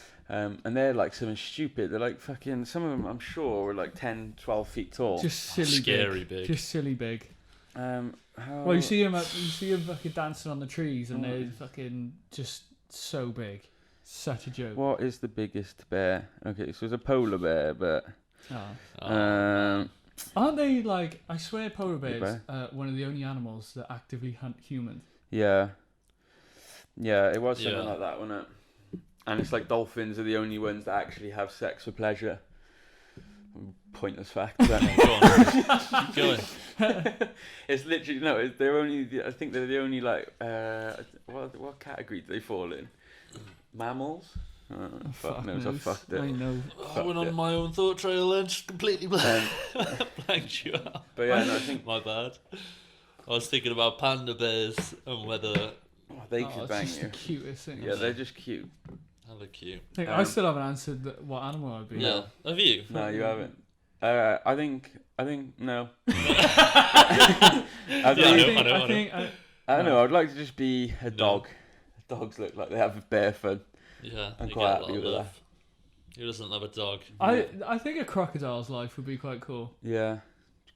And they're like something stupid. They're like fucking. Some of them, I'm sure, are like 10, 12 feet tall. Just silly Scary big. Just silly big. How... Well, you see him fucking dancing on the trees, and they're fucking just so big. Such a joke. What is the biggest bear? Okay, so it's a polar bear, but Oh. Aren't they like? I swear, polar Big bears are one of the only animals that actively hunt humans. yeah, it was something Yeah. like that, wasn't it? And it's like dolphins are the only ones that actually have sex for pleasure. Pointless fact. But Go on. Keep going. it's literally no. They're only. I think they're the only like. What category do they fall in? Mammals. Fuck knows. I knows. fucked it. I know. I went on my own thought trail and just completely blanked you out. But yeah, no, I think My bad. I was thinking about panda bears and whether they Oh, could it's bang just you. the cutest thing. Yeah, they're just cute. how they're cute. I still haven't answered what animal I'd be. Yeah. Have you? No, you haven't. I think no. I Yeah, think, I know. I don't know. I'd like to just be a dog. Dogs look like they have bear fun. Yeah. I'm you quite get a happy lot of with love. Who doesn't love a dog? I think a crocodile's life would be quite cool. Yeah,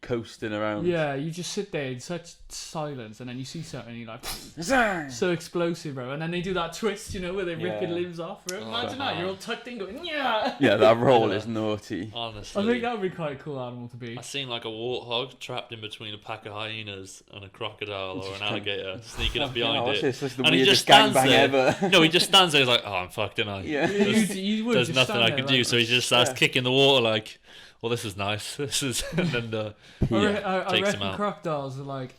coasting around. Yeah, you just sit there in such silence, and then you see something, and you're like, Zang! so explosive, bro. And then they do that twist, where they rip your Yeah. limbs off, bro. Oh, Imagine that, man. you're all tucked in, going, yeah. Yeah, that roll Yeah. is naughty. Honestly. I think that would be quite a cool animal to be. I seen like a warthog trapped in between a pack of hyenas and a crocodile or Just an can't- alligator sneaking up Oh, behind what's it. this? This is the And he weirdest just stands gangbang there. ever. No, he just stands there. He's like, "Oh, I'm fucked, am I?" Yeah. You would There's just nothing stand I there can like do, so he that. just starts Yeah. kicking the water like, "Well, this is nice. This is," and then I takes him reckon out. crocodiles are like,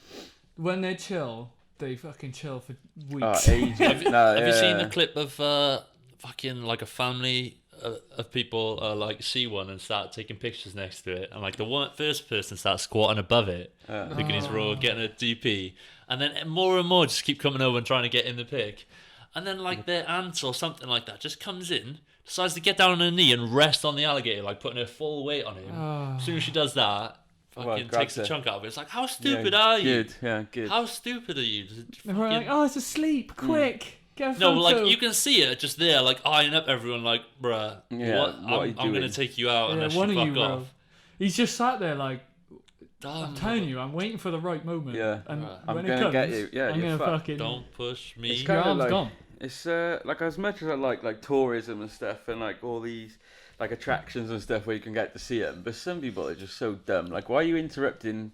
when they're chill, they fucking chill for Oh, weeks. ages. Have you seen the clip of fucking like a family of people like see one and start taking pictures next to it, and like the first person starts squatting above it, thinking he's raw, getting a DP, and then more and more just keep coming over and trying to get in the pic, and then like their aunt or something like that just comes in, decides to get down on her knee and rest on the alligator, like putting her full weight on him. As soon as she does that, fucking takes the chunk out of it. It's like, how stupid are you? Good. How stupid are you? They're like, oh, it's asleep, quick. Get a photo. No, like you can see it just there, like eyeing up everyone, like, bruh, I'm gonna take you out unless you fuck off. He's just sat there like, I'm telling you, I'm waiting for the right moment. Yeah, and I'm when gonna it comes, get you. Yeah, I'm gonna fucking. Don't push me. Your arm's gone. It's like as much as I like tourism and stuff, and like all these like attractions and stuff where you can get to see them, but some people are just so dumb. Like, why are you interrupting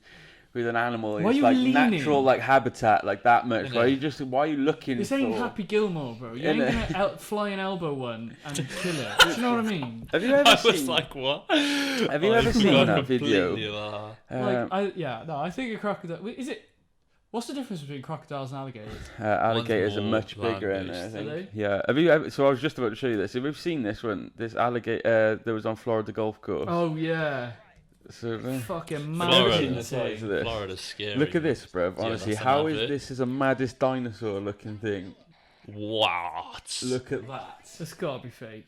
with an animal in its like natural like habitat like that much? Why are you looking? This ain't Happy Gilmore, bro. You ain't gonna fly an elbow one and kill it. Do you know what I mean? Have you ever I was like, what? Have you ever seen that video? I think a crocodile. Is it? What's the difference between crocodiles and alligators? Alligators are much bigger, I think. Are they? Yeah. Have you ever? So I was just about to show you this. Have you seen this one? This alligator that was on Florida golf course. Oh yeah. So, fucking mad. Florida's scary. Look at this, bruv. Honestly, how is this is a maddest dinosaur looking thing? What? Look at that. It's gotta be fake.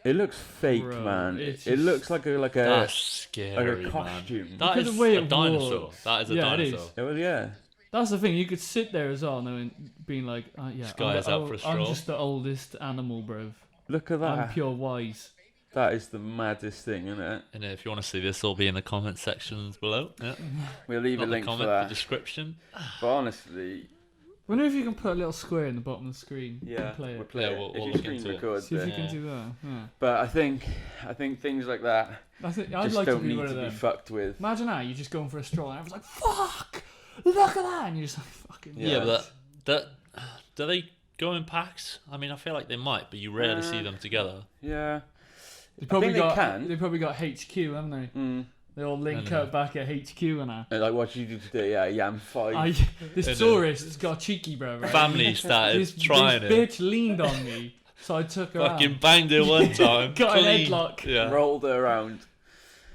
It looks fake, Bro, man. It looks like a that's scary, like a costume. Man. That is a dinosaur. That is a dinosaur. Well, yeah. That's the thing. You could sit there as well, knowing, being like, this guy is out for a stroll. I'm just the oldest animal, bro. Look at that. I'm pure wise. That is the maddest thing, isn't it? And if you want to see this, it'll be in the comment sections below. Yeah. We'll leave a link for that. The description. But honestly, wonder if you can put a little square in the bottom of the screen. Yeah, and play it. we'll play it. We'll if you look screen into record, see if you can do that. Yeah. But I think things like that I'd just like don't to be need one to of them. be fucked with. Imagine that, you're just going for a stroll and everyone's like, fuck! Look at that! And you're just like, fucking... Yeah, but that do they go in packs? I mean, I feel like they might, but you rarely see them together. Yeah. They probably they can. They probably got HQ, haven't they? They all link up back at HQ and that. Like, what did you do today? Yeah, Yam 5. This tourist has got cheeky, bro. Right? Family started trying it. This bitch leaned on me, so I took her out. Fucking banged her one time. Got an headlock. Yeah. Rolled her around.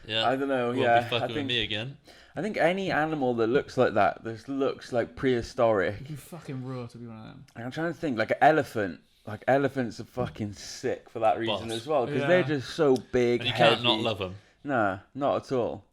Yeah. I don't know. Won't yeah. be fucking with me again. I think any animal that looks like that, looks like prehistoric. You'd be fucking raw to be one of them. I'm trying to think, like an elephant. Like elephants are fucking sick for that reason as well, because they're just so big. And you heavy. can't not love them. Nah, not at all.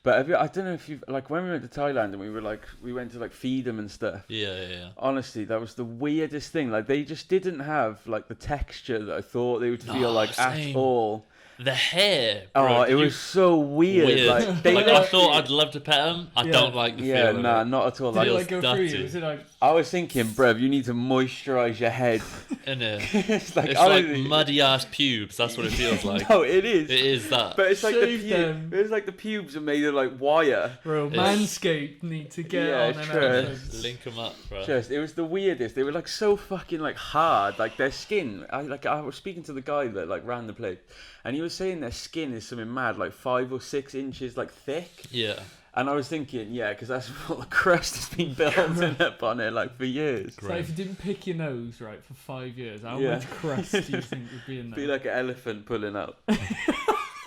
But I don't know if you've like when we went to Thailand and we went to like feed them and stuff. Yeah. Honestly, that was the weirdest thing. Like they just didn't have like the texture that I thought they would feel like at all. The hair. Bro, it was so weird. Like, I thought I'd love to pet them. I don't like the feel of it. Not at all. Did it like go through you? Was it like... I was thinking, bruv, you need to moisturize your head. It's like muddy ass pubes. That's what it feels like. No, it is. It is that. But it's like it's like the pubes are made of like wire. Bro, Manscaped need to get on them. Link them up, bro. It was the weirdest. They were like so fucking like hard. Like their skin. I was speaking to the guy that like ran the place, and he was saying their skin is something mad, like 5 or 6 inches like thick. Yeah. And I was thinking, because that's what the crust has been building up on it like for years. So if you didn't pick your nose right for 5 years, how much crust do you think would be in there? Be like an elephant pulling up. But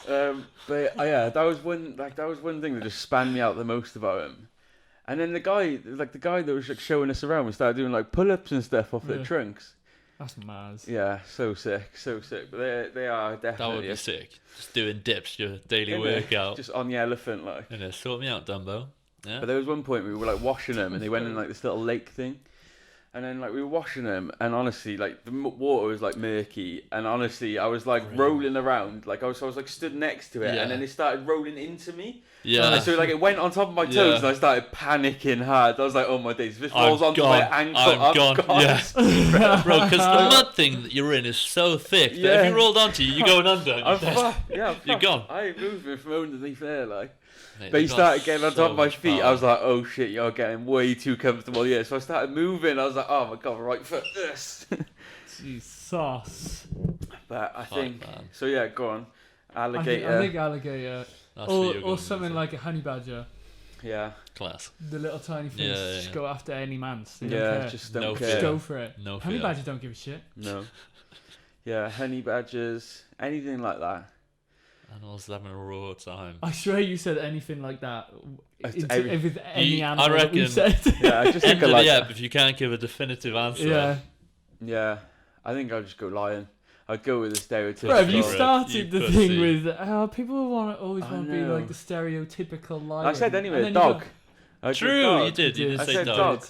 that was one thing that just spanned me out the most about him. And then the guy that was like showing us around, we started doing like pull-ups and stuff off their trunks. That's mad. Yeah, so sick. But they are definitely. That would be sick. Just doing dips, your daily workout. Just on the elephant, like. Sort me out, Dumbo. Yeah. But there was one point we were like washing them, and they went in like this little lake thing. And then like we were washing them, and honestly, like the water was like murky, and honestly, I was like rolling around, like I was like stood next to it, and then it started rolling into me. Yeah. And so like it went on top of my toes, and I started panicking hard. I was like, "Oh my days, if this falls onto my ankle, I'm gone." Yes. Bro, because the mud thing that you're in is so thick that if you rolled onto you're going under. You're gone. I ain't moving from underneath there, like. Mate, but he started getting on top of my feet. I was like, oh shit, you're getting way too comfortable. Yeah, so I started moving. I was like, oh my god, right foot. Jesus. But I think so. Yeah, go on. Alligator. I think alligator, or something like a honey badger. Yeah. Class. The little tiny things just go after any man's. They don't care. Just don't No care. Just go for it. No Honey fear. badgers don't give a shit. No. Yeah, honey badgers, anything like that. Animals having a raw time. I swear you said anything like that. It's With any animal I that we reckon- said. Yeah, I just think End I of like the that. ep if you can't give a definitive answer. Yeah. Yeah, I think I'll just go lion. I'd go with the stereotypical. Bro, you Right. started You the pussy. thing with people always I want to be know. like the stereotypical lion. I said And anyway, then dog. you I said True, dog. you did. You did. did I say said dog. dog.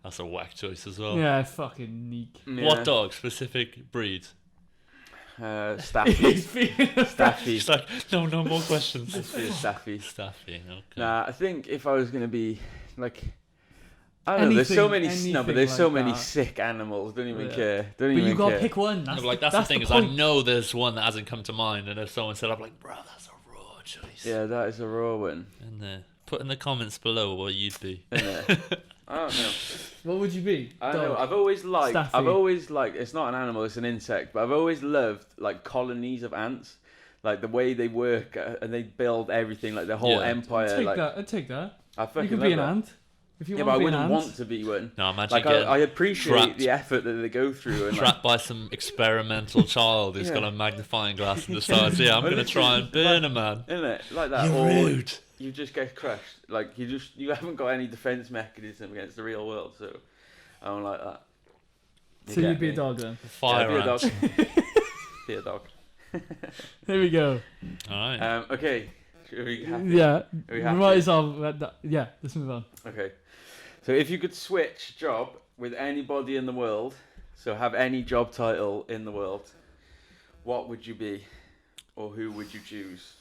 That's a whack choice as go, well. yeah, fucking neek. Yeah. What dog? Specific breed? Staffy. Staffy. It's like, no more questions. Let's be a Staffy. Staffy, okay. Nah, I think if I was gonna be like, I don't know. There's so many. No, but there's so like many that. sick animals. Don't even Yeah. care. Don't But even you gotta care. pick one. No, That's, but, like that's the thing is I know there's one that hasn't come to mind, and if someone said, I'm like, bro, that's a raw choice. Yeah, that is a raw one. And put in the comments below what you'd be. Isn't it? I don't know. What would you be? I don't know. Dog. I've always liked. Staffy. I've always liked. It's not an animal. It's an insect. But I've always loved like colonies of ants, like the way they work and they build everything, like their whole Yeah. empire. I'd take like that. I'd take that. I You fucking could love be an that. ant. If you Yeah, want but I to be an wouldn't ant. want to be one. No, imagine Like getting I appreciate trapped. the effort that they go through. And trapped by some experimental child who's Yeah. got a magnifying glass and decides, yeah, I'm Well, going to try and burn a man. isn't it like that? You're Or rude. you just get crushed. Like you haven't got any defense mechanism against the real world. So I don't like that. You So get you'd be me? a dog then. Fire be a dog. ants. Be a dog. There we go. All right. Okay. Are we happy? Yeah. Are we We happy? might as well. Yeah. Let's move on. Okay. So if you could switch job with anybody in the world, so have any job title in the world, what would you be? Or who would you choose?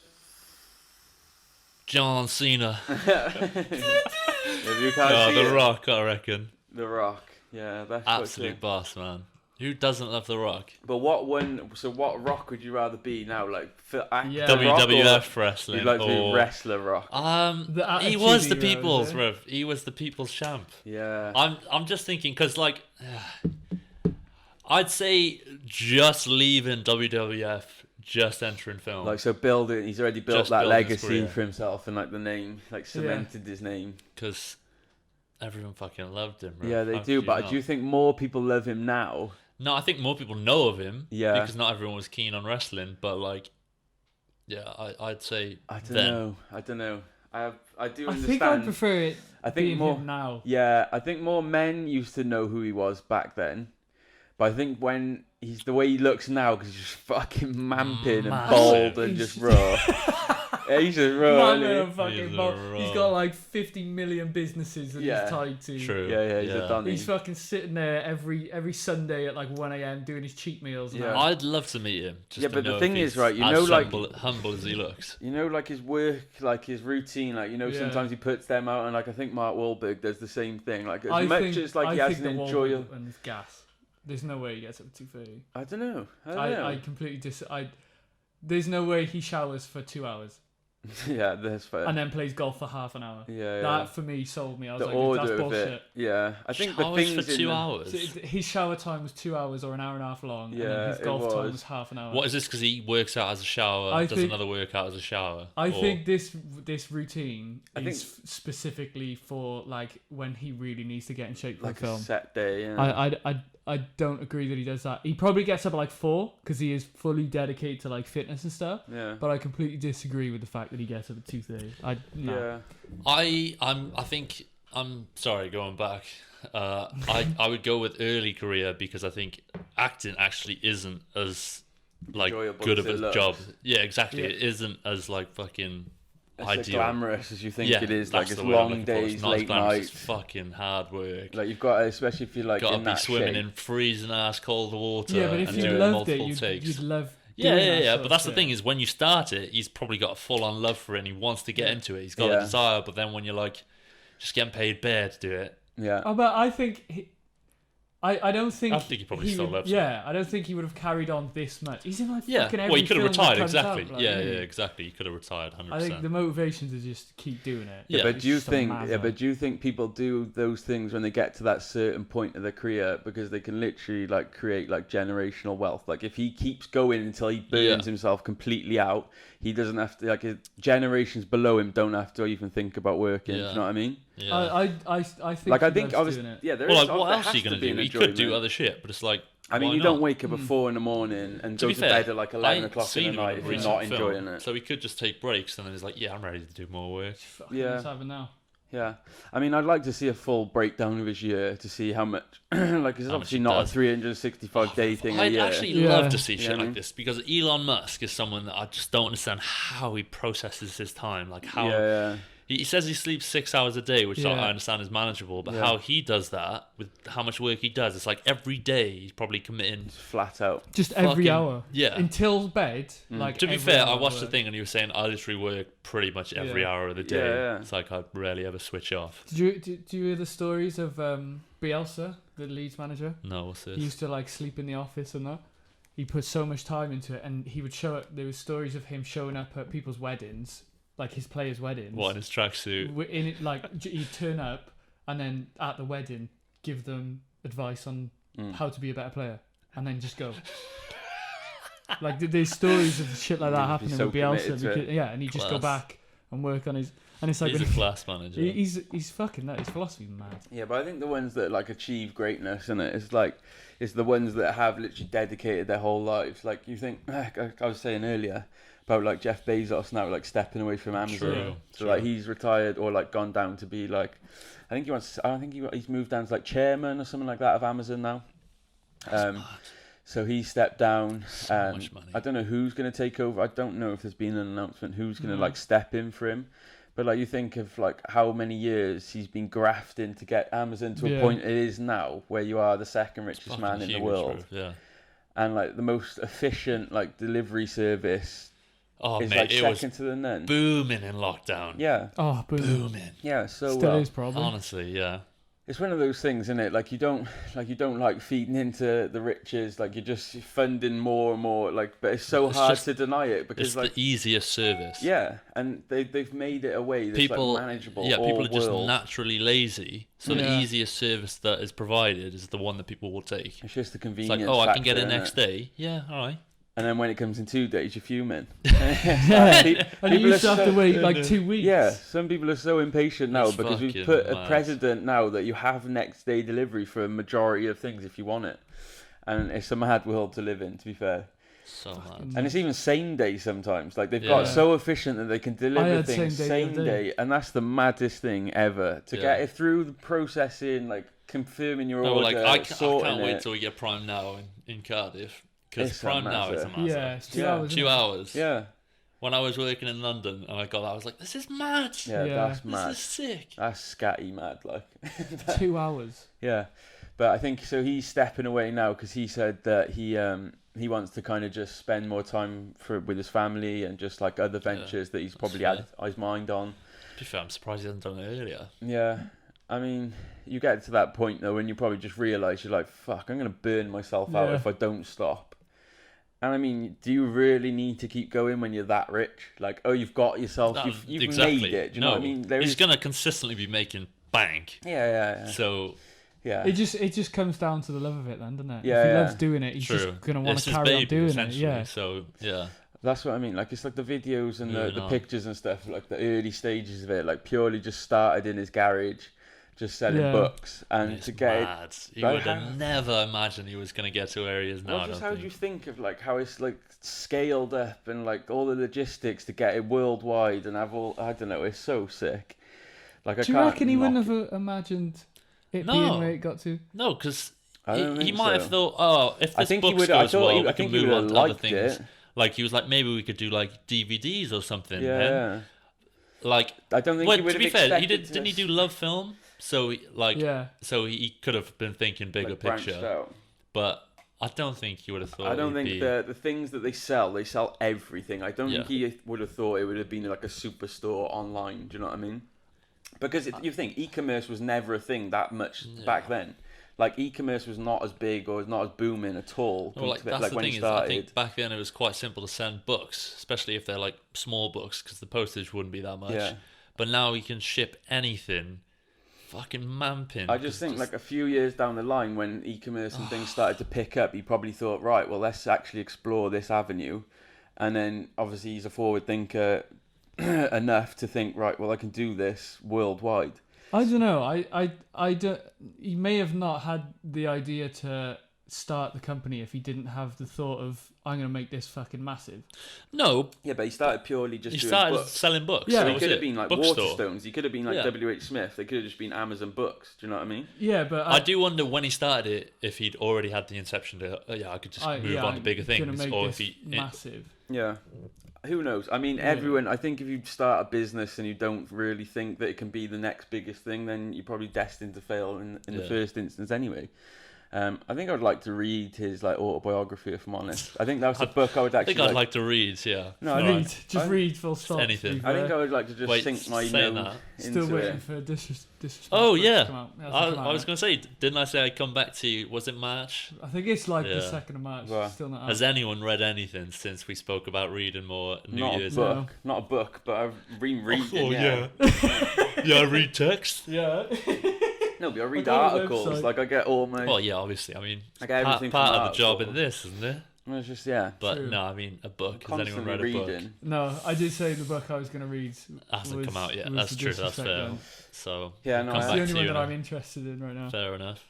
John Cena. If you can't see The it, Rock, I reckon. The Rock. Yeah, that's quite Absolute sick. boss, man. Who doesn't love The Rock? But what one? So what Rock would you rather be now? Like actor Yeah. Rock, or WWF wrestling. you'd like to be or... wrestler Rock? The He Attitude was the Era, people's, is it? bro. He was the people's champ. Yeah. I'm just thinking, because, like, I'd say just leaving WWF, just entering film. Like so, building. He's already built Just that building his legacy career. for himself, and like the name, like cemented his name. Because everyone fucking loved him, bro. Yeah, they How do. could But not? do you think more people love him now? No, I think more people know of him. Yeah. Because not everyone was keen on wrestling. But, like, yeah, I'd say I don't then. know. I don't know. I do I understand. think I'd prefer it I think being more. him now. Yeah, I think more men used to know who he was back then. But I think when he's the way he looks now, because he's just fucking mamping and Massive. bald and just raw. Yeah, he's just raw. Man, isn't he? a fucking He's ball. a He's raw. got like 50 million businesses that Yeah. he's tied to. True. Yeah, he's a Donny. He's fucking sitting there every Sunday at like 1 a.m. doing his cheat meals. And Yeah. that. I'd love to meet him. Just Yeah, to but the know thing if is, he's right, you as know, like- humble as he looks. You know, like his work, like his routine, like, you know, Yeah. sometimes he puts them out, and like I think Mark Wahlberg does the same thing. Like as I much think, as like I he has think an the enjoyable. Wahlberg one's gas. There's no way he gets up at 2:30. I don't know. I completely there's no way he showers for 2 hours Yeah, that's fair. and then plays golf for half an hour. Yeah, That for me sold me. I was the like, order that's of bullshit. it. Yeah, I think the Showers things for in 2 the- hours. So his shower time was 2 hours or an hour and a half long, and Yeah, then his it golf time was. was half an hour. What is this? Because he works out as a shower, I does think- another workout as a shower. I or- think this routine I is specifically for like when he really needs to get in shape for like a film. a set day. Yeah. I don't agree that he does that. He probably gets up at like 4 because he is fully dedicated to like fitness and stuff. Yeah. But I completely disagree with the fact that he gets up at 2:30. Yeah. I think I'm sorry. Going back, I would go with early career because I think acting actually isn't as like Enjoyable good as of it a looks. job. Yeah, exactly. Yeah. It isn't as like fucking As ideal. glamorous as you think Yeah, it is. that's Like it's the word I'm long looking for. It's days, not as late glamorous, nights. It's fucking hard work. Like you've got, especially if you're like Got to in be that swimming shape. in freezing ass cold water. Yeah, but if and you doing loved it, multiple you'd takes. love. Yeah, doing yeah, that yeah. sort But of that's the shit. thing is when you start it, he's probably got a full on love for it and he wants to get into it. He's got Yeah. a desire, but then when you're like just getting paid bare to do it, Yeah. Oh, but I think I don't think. I think he probably still loves it. Yeah, I don't think he would have carried on this much. He's in like fucking every well, he could have film that retired, comes exactly. out, like, yeah, really. exactly. He could have retired 100%. I think the motivation to just keep doing it. Yeah, but do you It's just think? a mad Yeah, one. but do you think people do those things when they get to that certain point of their career because they can literally like create like generational wealth? Like if he keeps going until he burns himself completely out, he doesn't have to. Like his generations below him don't have to even think about working. Do you know what I mean? Yeah. I think. Like I he think loves I was. doing it. Yeah, there Well, is. like, what there else are has you to going to be do? an You could do enjoyment. other shit, but it's like. I mean, why you not? don't wake up at 4 a.m. and To go be to fair, bed at like 11 I o'clock in seen the him night in if a you're recent not film, enjoying it. So he could just take breaks, and then he's like, "Yeah, I'm ready to do more work." Fucking Yeah. what's happening now? Yeah, I mean, I'd like to see a full breakdown of his year to see how much. Like, it's How much obviously he not does. a 365-day thing a I'd year. actually Yeah. love to see You shit know what I like mean? this because Elon Musk is someone that I just don't understand how he processes his time. Like how Yeah, he says he sleeps 6 hours a day, which Yeah. I understand is manageable, but Yeah. how he does that with how much work he does, it's like every day he's probably committing. it's flat out. Just every Fucking- hour. yeah. Until bed. Like To be every fair, I hour watched the work. thing and he was saying I literally work pretty much every Yeah. hour of the day. Yeah. It's like I rarely ever switch off. Do you hear the stories of Bielsa, the Leeds manager? No, what's this? He used to like sleep in the office and that. He put so much time into it, and he would show up. There was stories of him showing up at people's weddings, like his players' weddings. What, in his tracksuit? In it, like he'd turn up, and then at the wedding give them advice on how to be a better player, and then just go. Like there's stories of shit like that He'd be happening so with Bielsa, committed to it. yeah, and he'd just go Class. back and work on his. And it's like He's a class manager. he's fucking that. His philosophy's mad. Yeah, but I think the ones that like achieve greatness, isn't it? It's the ones that have literally dedicated their whole lives. Like you think, I was saying earlier about like Jeff Bezos now, like stepping away from Amazon. True, So like he's retired or like gone down to be like, I think he's moved down to like chairman or something like that of Amazon now. So he stepped down. So much money. I don't know who's going to take over. I don't know if there's been an announcement who's going to like step in for him. But like you think of like how many years he's been grafting to get Amazon to a point it is now, where you are the second richest man in the Huge, world, bro. Yeah. and like the most efficient like delivery service Oh, is mate, like it was second to the none. booming in lockdown. Yeah, Oh, boom. Booming. yeah. So Still is probably. Honestly, yeah. it's one of those things, isn't it? Like you don't like feeding into the riches. Like you're just funding more and more. Like, but it's so It's hard just- to deny it because It's like the easiest service. yeah, and they've made it a way that's People, like manageable. yeah, people all are just world. naturally lazy. So the Yeah. easiest service that is provided is the one that people will take. It's just the It's convenience. like, oh, I can get factor, it innit? next day. Yeah, all right. And then when it comes in 2 days, you're fuming. Yeah. And you People used to are have to so- wait like 2 weeks. Yeah, some people are so impatient now It's because we've fucking put a mad. precedent now that you have next day delivery for a majority of things if you want it. And it's a mad world to live in, to be fair. So mad. And it's even same day sometimes. Like they've Yeah. got so efficient that they can deliver had things same day the same other day. day. And that's the maddest thing ever. To Yeah. get it through the processing, like confirming your No, order, like I sorting can't wait it. till we get Prime Now in Cardiff because It's a Prime Now is a matter. massive. Yeah, it's 2 Yeah. hours. 2 isn't it? hours. Yeah, When I was working in London and I got that, I was like, this is mad. yeah, Yeah. that's This mad. is sick. That's scatty mad, like. 2 hours. Yeah, but I think so. He's stepping away now because he said that he wants to kind of just spend more time with his family and just like other ventures that he's probably fair. had his mind on. To be fair, I'm surprised he hasn't done it earlier. Yeah, I mean, you get to that point though when you probably just realise you're like, fuck, I'm gonna burn myself out Yeah. if I don't stop. And I mean, do you really need to keep going when you're that rich? Like, oh, you've got yourself, No, you've exactly. made it. Do you know what I mean? There He's is- going to consistently be making bank. Yeah. So, Yeah. It just comes down to the love of it, then, doesn't it? Yeah, if he yeah. loves doing it, he's true. just gonna want It's to his carry on baby, doing it. essentially. Yeah. So, yeah. That's what I mean. Like, it's like the videos and the Moving on. pictures and stuff, like the early stages of it, like purely just started in his garage, just selling Yeah. books, and It's to get it. mad. He like would have how- never imagined he was going to get to where he is now. Well, I just don't how do you think. think of like how it's like scaled up and like all the logistics to get it worldwide and have all? I don't know. It's so sick. Like I Do you can't reckon he knock wouldn't it. have imagined it No. being where it got to? No, because I don't he think might so. have thought, oh, if I this think he book would. I goes thought. well, He, we I can think he move would on have to other liked things. it. Like, he was like, maybe we could do like DVDs or something. Yeah. then. Like, I don't think well, he would to have be fair, he expected didn't he do Love Film? So, like, Yeah. so he could have been thinking bigger like, branched picture. out. But I don't think he would have thought. I don't he'd think be... the things that they sell everything. I don't Yeah. think he would have thought it would have been like a superstore online. Do you know what I mean? Because you think e-commerce was never a thing that much back then. like e-commerce was not as big or was not as booming at all. Well, like that's like the when thing it is, started. I think back then it was quite simple to send books, especially if they're like small books, because the postage wouldn't be that much. Yeah. But now you can ship anything, fucking mamping. I just think like a few years down the line, when e-commerce and things started to pick up, he probably thought, right, well, let's actually explore this avenue. And then obviously he's a forward thinker enough to think, right, well, I can do this worldwide. I don't know. I don't. He may have not had the idea to start the company if he didn't have the thought of, I'm going to make this fucking massive. No. Yeah, but he started purely just He doing started books. selling books. Yeah. So that he was could have it. been like Bookstore. Waterstones. He could have been like Yeah. W.H. Smith. They could have just been Amazon books. Do you know what I mean? Yeah, but I do wonder when he started it if he'd already had the inception to, I could just move on to bigger Gonna things, make or this if he massive. Yeah. Who knows? I mean, everyone. I think if you start a business and you don't really think that it can be the next biggest thing, then you're probably destined to fail in the first instance anyway. I think I'd like to read his like autobiography, if I'm honest. I think that's a book I would actually. I think I'd like to read. Yeah. No, I Read, think, just read full stop. anything. I think I would like to just sink my saying nose that. Still into waiting it. for disrespect. Oh to yeah, come out. It hasn't I come out was yet. going to say, didn't I say I'd come back to you? Was it March? I think it's like the Yeah. 2nd of March. Well, Still not out. Has anyone read anything since we spoke about reading more New Not Year's? a book, not a book, but I've been reading. yeah, I read text. Yeah. No, but I read go to the articles. website. Like I get all my. Well, yeah, obviously. I mean, I get everything part from of the job in articles. this, isn't it? It's just yeah. But True. no, I mean a book. Has anyone Constantly read a book? reading. No, I did say the book I was going to read Hasn't was- come out yet. was That's the true. That's Disrespect fair. one. So Yeah, no, come I- It's back the only to one you that I'm now. interested in right now. Fair enough.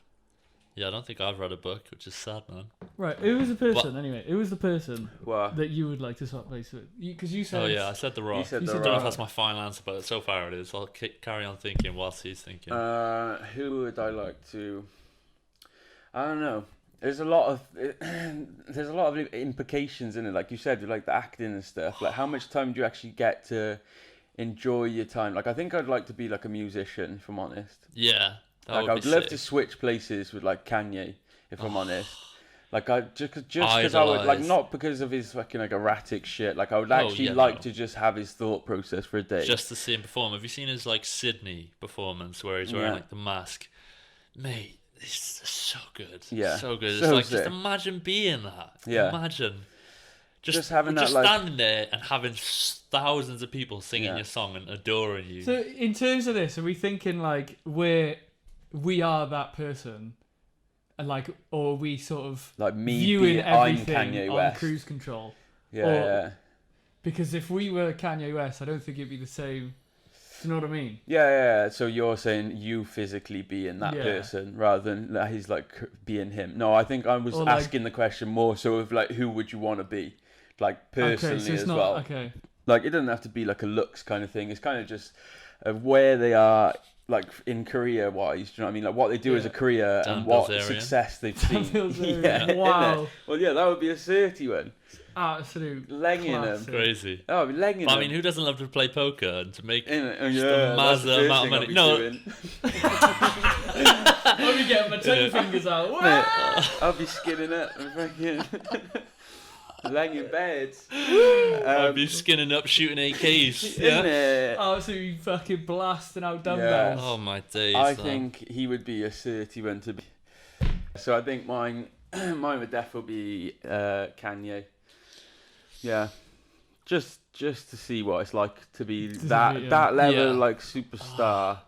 Yeah, I don't think I've read a book, which is sad, man. Right, who was the person anyway? Who was the person What? that you would like to swap place with? Because you said. Oh yeah, I said the Rock. You said You the said I don't know if Rock. that's my final answer, but so far it is. I'll carry on thinking whilst he's thinking. Who would I like to? I don't know. There's a lot of implications in it, like you said, with like the acting and stuff. Like, how much time do you actually get to enjoy your time? Like, I think I'd like to be like a musician, if I'm honest. Yeah, that Like, would I be would love sick. to switch places with like Kanye, if I'm honest. Like, I just because I would like, Idolise. not because of his fucking like erratic shit. Like, I would actually yeah, like no. to just have his thought process for a day. Just to see him perform. Have you seen his like Sydney performance where he's wearing Yeah. like the mask? Mate, it's so good. Yeah, So good. so It's like sick. just imagine being that. Yeah. Imagine. Just having that, just like- standing there and having thousands of people singing Yeah. your song and adoring you. So in terms of this, are we thinking like we are that person, and like, or are we sort of Like me viewing being I'm everything Kanye on West. cruise control? Yeah, or- yeah. Because if we were Kanye West, I don't think it'd be the same. Do you know what I mean? Yeah. So you're saying you physically being that Yeah. person rather than that he's like being him. No, I think I was Or, like- asking the question more so of like, who would you want to be, like personally Okay, so it's as not well. okay. Like, it doesn't have to be like a looks kind of thing. It's kind of just of where they are, like in career wise. Do you know what I mean? Like what they do as a Yeah. career Dan and what Bilzerian. success they've seen. Bilzerian. Yeah, Wow. innit? Well, yeah, that would be a 30 one. Absolute Legging them. classic. Crazy. Oh, I'd be legging But, them. I mean, who doesn't love to play poker and to make Innit? Oh, just yeah, a that's the Mazda first amount of thing money? I'd be No, doing. I'll be getting my tongue fingers out. Mate, I'll be skinning it and fucking laying in bed. I'd be skinning up shooting AKs. Yeah. Yeah. Absolutely fucking blasting out Yeah. dumbbells. Oh my days. I man. think he would be a 30 one to be. So I think mine would definitely be Kanye. Yeah. Just to see what it's like to be To that be, yeah. that level Yeah. like superstar.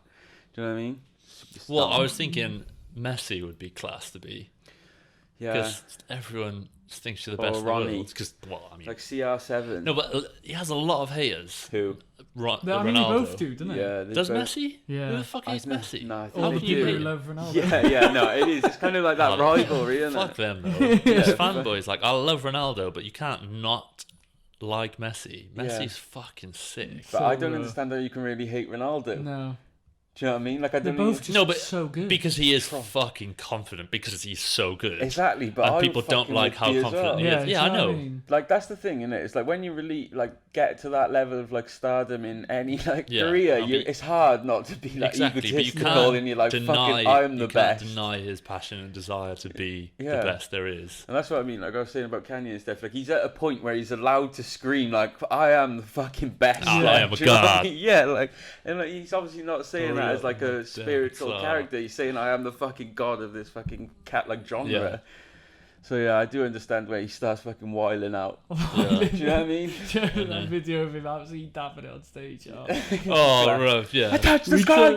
Do you know what I mean? Superstar. Well, I was thinking Messi would be class to be. yeah. Because everyone thinks you're the Or best in Ronnie. the world. Because, well, I mean, Like CR7. no, but he has a lot of haters. Who? I mean, they Ronaldo. both do, don't they? Yeah. they Does both- Messi? Yeah. Who the fuck is No, Messi? No, I think All How the they can you people do. who love Ronaldo. Yeah, no, it is. It's kind of like that Oh, rivalry, isn't Fuck it? them though. Yeah. Just fanboys. Like, I love Ronaldo, but you can't not like Messi. Yeah. Messi's fucking sick. But I So, don't understand how you can really hate Ronaldo. No. Do you know what I mean? Like I They're don't both even- just No, but so good. Because he is fucking confident. Because he's so good. exactly. But And I people don't fucking like how be as confident well. he yeah, is. do Yeah, you I know what know. mean? Like that's the thing, innit? It's like when you really like get to that level of like stardom in any like Yeah, career, I mean- it's hard not to be like Exactly, but you egotistical can't and you're like deny. fucking I'm the you best. can't deny his passion and desire to be Yeah. the best there is. And that's what I mean. Like I was saying about Kanye and stuff. Like he's at a point where he's allowed to scream like I am the fucking best. I like, am a do you know what I god. mean? Yeah, like and like he's obviously not saying that that as like a spiritual character. He's saying, I am the fucking god of this fucking cat-like genre. Yeah. So yeah, I do understand where he starts fucking wiling out. Yeah. Do you know what I mean? That video of him absolutely dapping it on stage. Oh, rough, yeah. I touched the sky!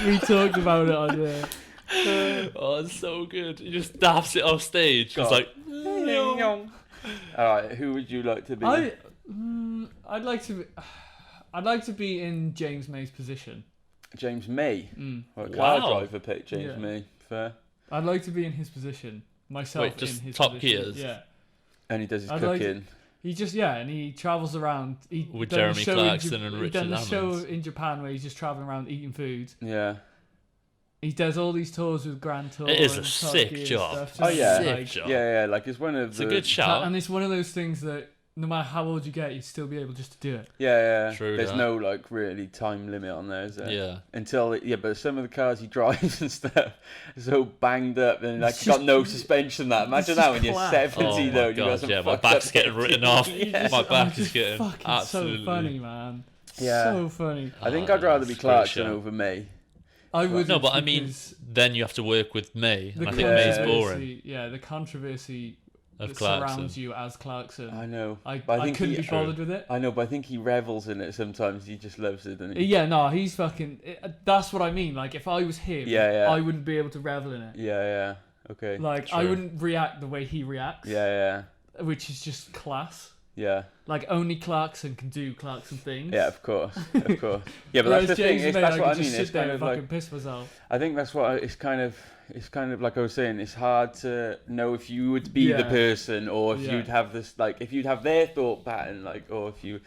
We talked about it on there. Oh, it's so good. He just daps it off stage. It's like... Alright, who would you like to be? I'd like to be in James May's position. James May? Wow. Car driver pick James May. Fair. I'd like to be in his position. Myself. Wait, just in his top position. gears? Yeah. And he does his cooking. He just, and he travels around. With Jeremy Clarkson and Richard He done the show Hammonds. in Japan where he's just traveling around eating food. Yeah. He does all these tours with Grand Tour. It is a and sick Top Gear job. Stuff. Oh yeah. Sick job. Yeah, like it's one of It's a good shout. And it's one of those things that no matter how old you get, you'd still be able just to do it. Yeah. True. There's no like really time limit on there, is there? Yeah. But some of the cars he drives and stuff are so banged up and like got no suspension. That imagine that when you're 70 though. My back's getting written off. My back is just getting fucking absolutely so funny, man. Yeah. So funny. I think I'd rather be Clarkson over May. I would. No, but I mean, then you have to work with May, and I think Yeah. May's boring. Yeah, the controversy Of that Clarkson. surrounds you as Clarkson. I know. I think couldn't be bothered with it. I know, but I think he revels in it sometimes. He just loves it, doesn't he? Yeah, no, he's fucking. That's what I mean. Like, if I was him, I wouldn't be able to revel in it. Yeah. Okay. Like, True. I wouldn't react the way he reacts. Yeah. Which is just class. Yeah. Like, only Clarkson can do Clarkson things. Yeah, of course. Yeah, but Whereas that's the James thing. May, That's I what I could mean. just It's sit there kind and of fucking like. piss myself. I think that's what it's kind of like I was saying. It's hard to know if you would be the person or if you'd have this if you'd have their thought pattern or if you,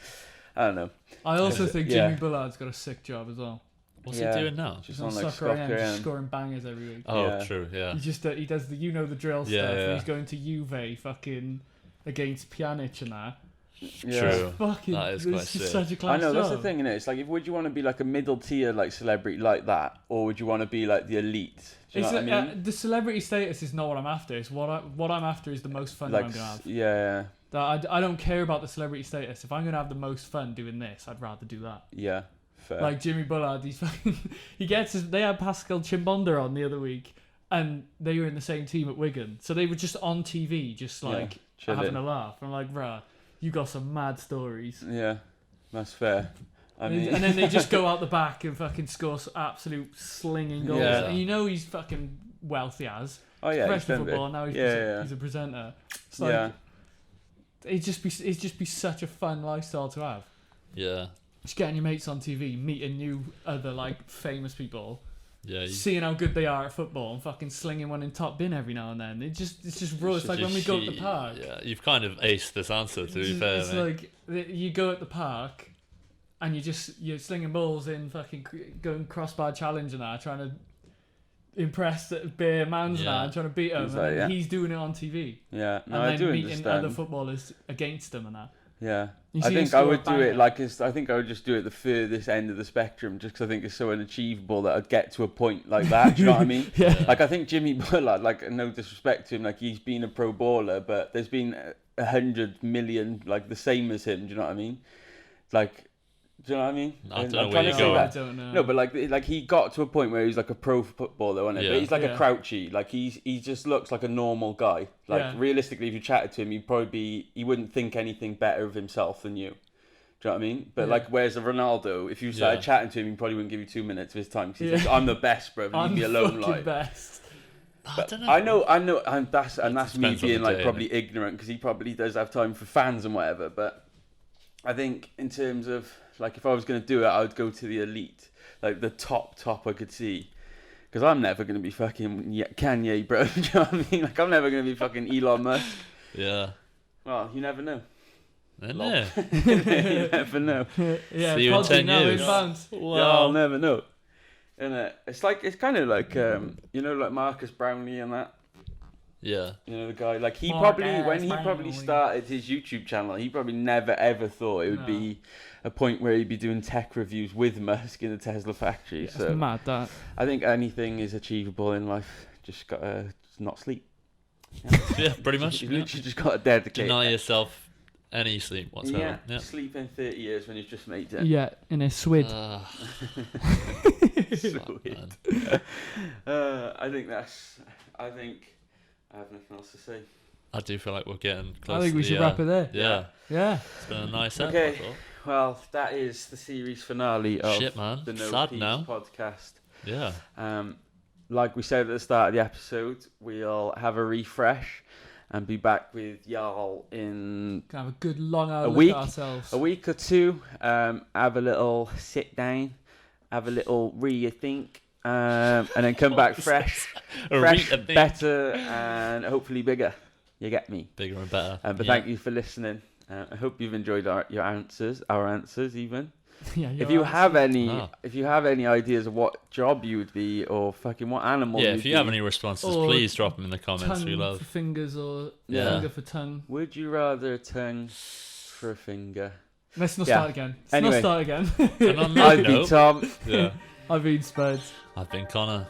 I don't know. I also think Jimmy Bullard's got a sick job as well. What's he doing now? Just on Soccer AM, just scoring bangers every week. Oh, true, yeah. He does the the drill stuff. Yeah. He's going to Juve fucking against Pjanic and that. True. Fucking, that is quite just sick. such a class I know, that's job. the thing, innit? It's like, would you want to be like a middle tier like celebrity like that, or would you want to be like the elite? Do you know what I mean? The celebrity status is not what I'm after. It's what I'm after is the most fun I'm gonna have. Yeah. I don't care about the celebrity status. If I'm gonna have the most fun doing this, I'd rather do that. Yeah. Fair. Like Jimmy Bullard, they had Pascal Chimbonda on the other week, and they were in the same team at Wigan, so they were just on TV, just like having a laugh. I'm like, bruh, you got some mad stories. Yeah, that's fair. And then they just go out the back and fucking score absolute slinging goals. Yeah. And you know he's fucking wealthy as. Oh yeah, professional football. Now he's a presenter. It's like, it'd just be such a fun lifestyle to have. Yeah. Just getting your mates on TV, meeting new other like famous people. Yeah. Seeing how good they are at football and fucking slinging one in top bin every now and then. It's just raw. It's like when we go to the park. Yeah, you've kind of aced this answer, to be fair. It's like you go at the park and you're slinging balls in, fucking going crossbar challenge and that, trying to impress the bare man's and trying to beat him. And he's doing it on TV. Yeah, no, and I do then meeting understand. other footballers against him and that. Yeah. You I see think him I would score a do it banger. like I think I would just do it the furthest end of the spectrum, just because I think it's so unachievable that I'd get to a point like that. Do you know what I mean? Yeah. Like I think Jimmy Bullard, like no disrespect to him, like he's been a pro baller, but there's been 100 million like the same as him. Do you know what I mean? Like, do you know what I mean? I don't know I'm where trying you're to say going. that. I don't know. No, but like he got to a point where he's like a pro footballer, wasn't it? Yeah. But he's like Yeah. a Crouchy. Like he just looks like a normal guy. Like realistically, if you chatted to him, he wouldn't think anything better of himself than you. Do you know what I mean? But like, whereas a Ronaldo, if you started chatting to him, he probably wouldn't give you 2 minutes of his time. Cause he's like, I'm the best, bro. I'm Leave me the alone, fucking like. best. But I don't know. I know, and that's me depends on being the like day, probably ignorant because he probably does have time for fans and whatever. But I think in terms of like, if I was going to do it, I would go to the elite, like the top I could see. Because I'm never going to be fucking Kanye, bro. Do you know what I mean? Like, I'm never going to be fucking Elon Musk. Yeah. Well, you never know. Yeah. You never know. Yeah, See you in 10 now years. advanced. Yeah, I'll never know. And it's kind of like like Marcus Brownlee and that. Yeah. You know, the guy, like he Marcus probably Brownlee. started his YouTube channel, he probably never ever thought it would be a point where he'd be doing tech reviews with Musk in the Tesla factory. It's So mad that. I think anything is achievable in life. Just gotta not sleep. Yeah, pretty much. You literally just gotta dedicate. Deny yourself any sleep whatsoever. Yeah, sleep in 30 years when you've just made it. Yeah, in a swid. Sweet. I think I have nothing else to say. I do feel like we're getting close. I think we should wrap it there. Yeah. It's been a nice episode. Okay. Well, that is the series finale of the No Sad Peace now. podcast. Yeah. Like we said at the start of the episode, we'll have a refresh and be back with y'all in Can have a good long hour a look week, at ourselves. a week or two. Have a little sit down, have a little rethink, and then come back fresh, better, and hopefully bigger. You get me? Bigger and better. But thank you for listening. I hope you've enjoyed our answers even. If you have any ideas of what job you would be or fucking what animal if you have any responses, please drop them in the comments. We love for fingers or finger for tongue. Would you rather a tongue for a finger? Let's not start again. And on that I've been Tom. I've been Spuds. I've been Connor.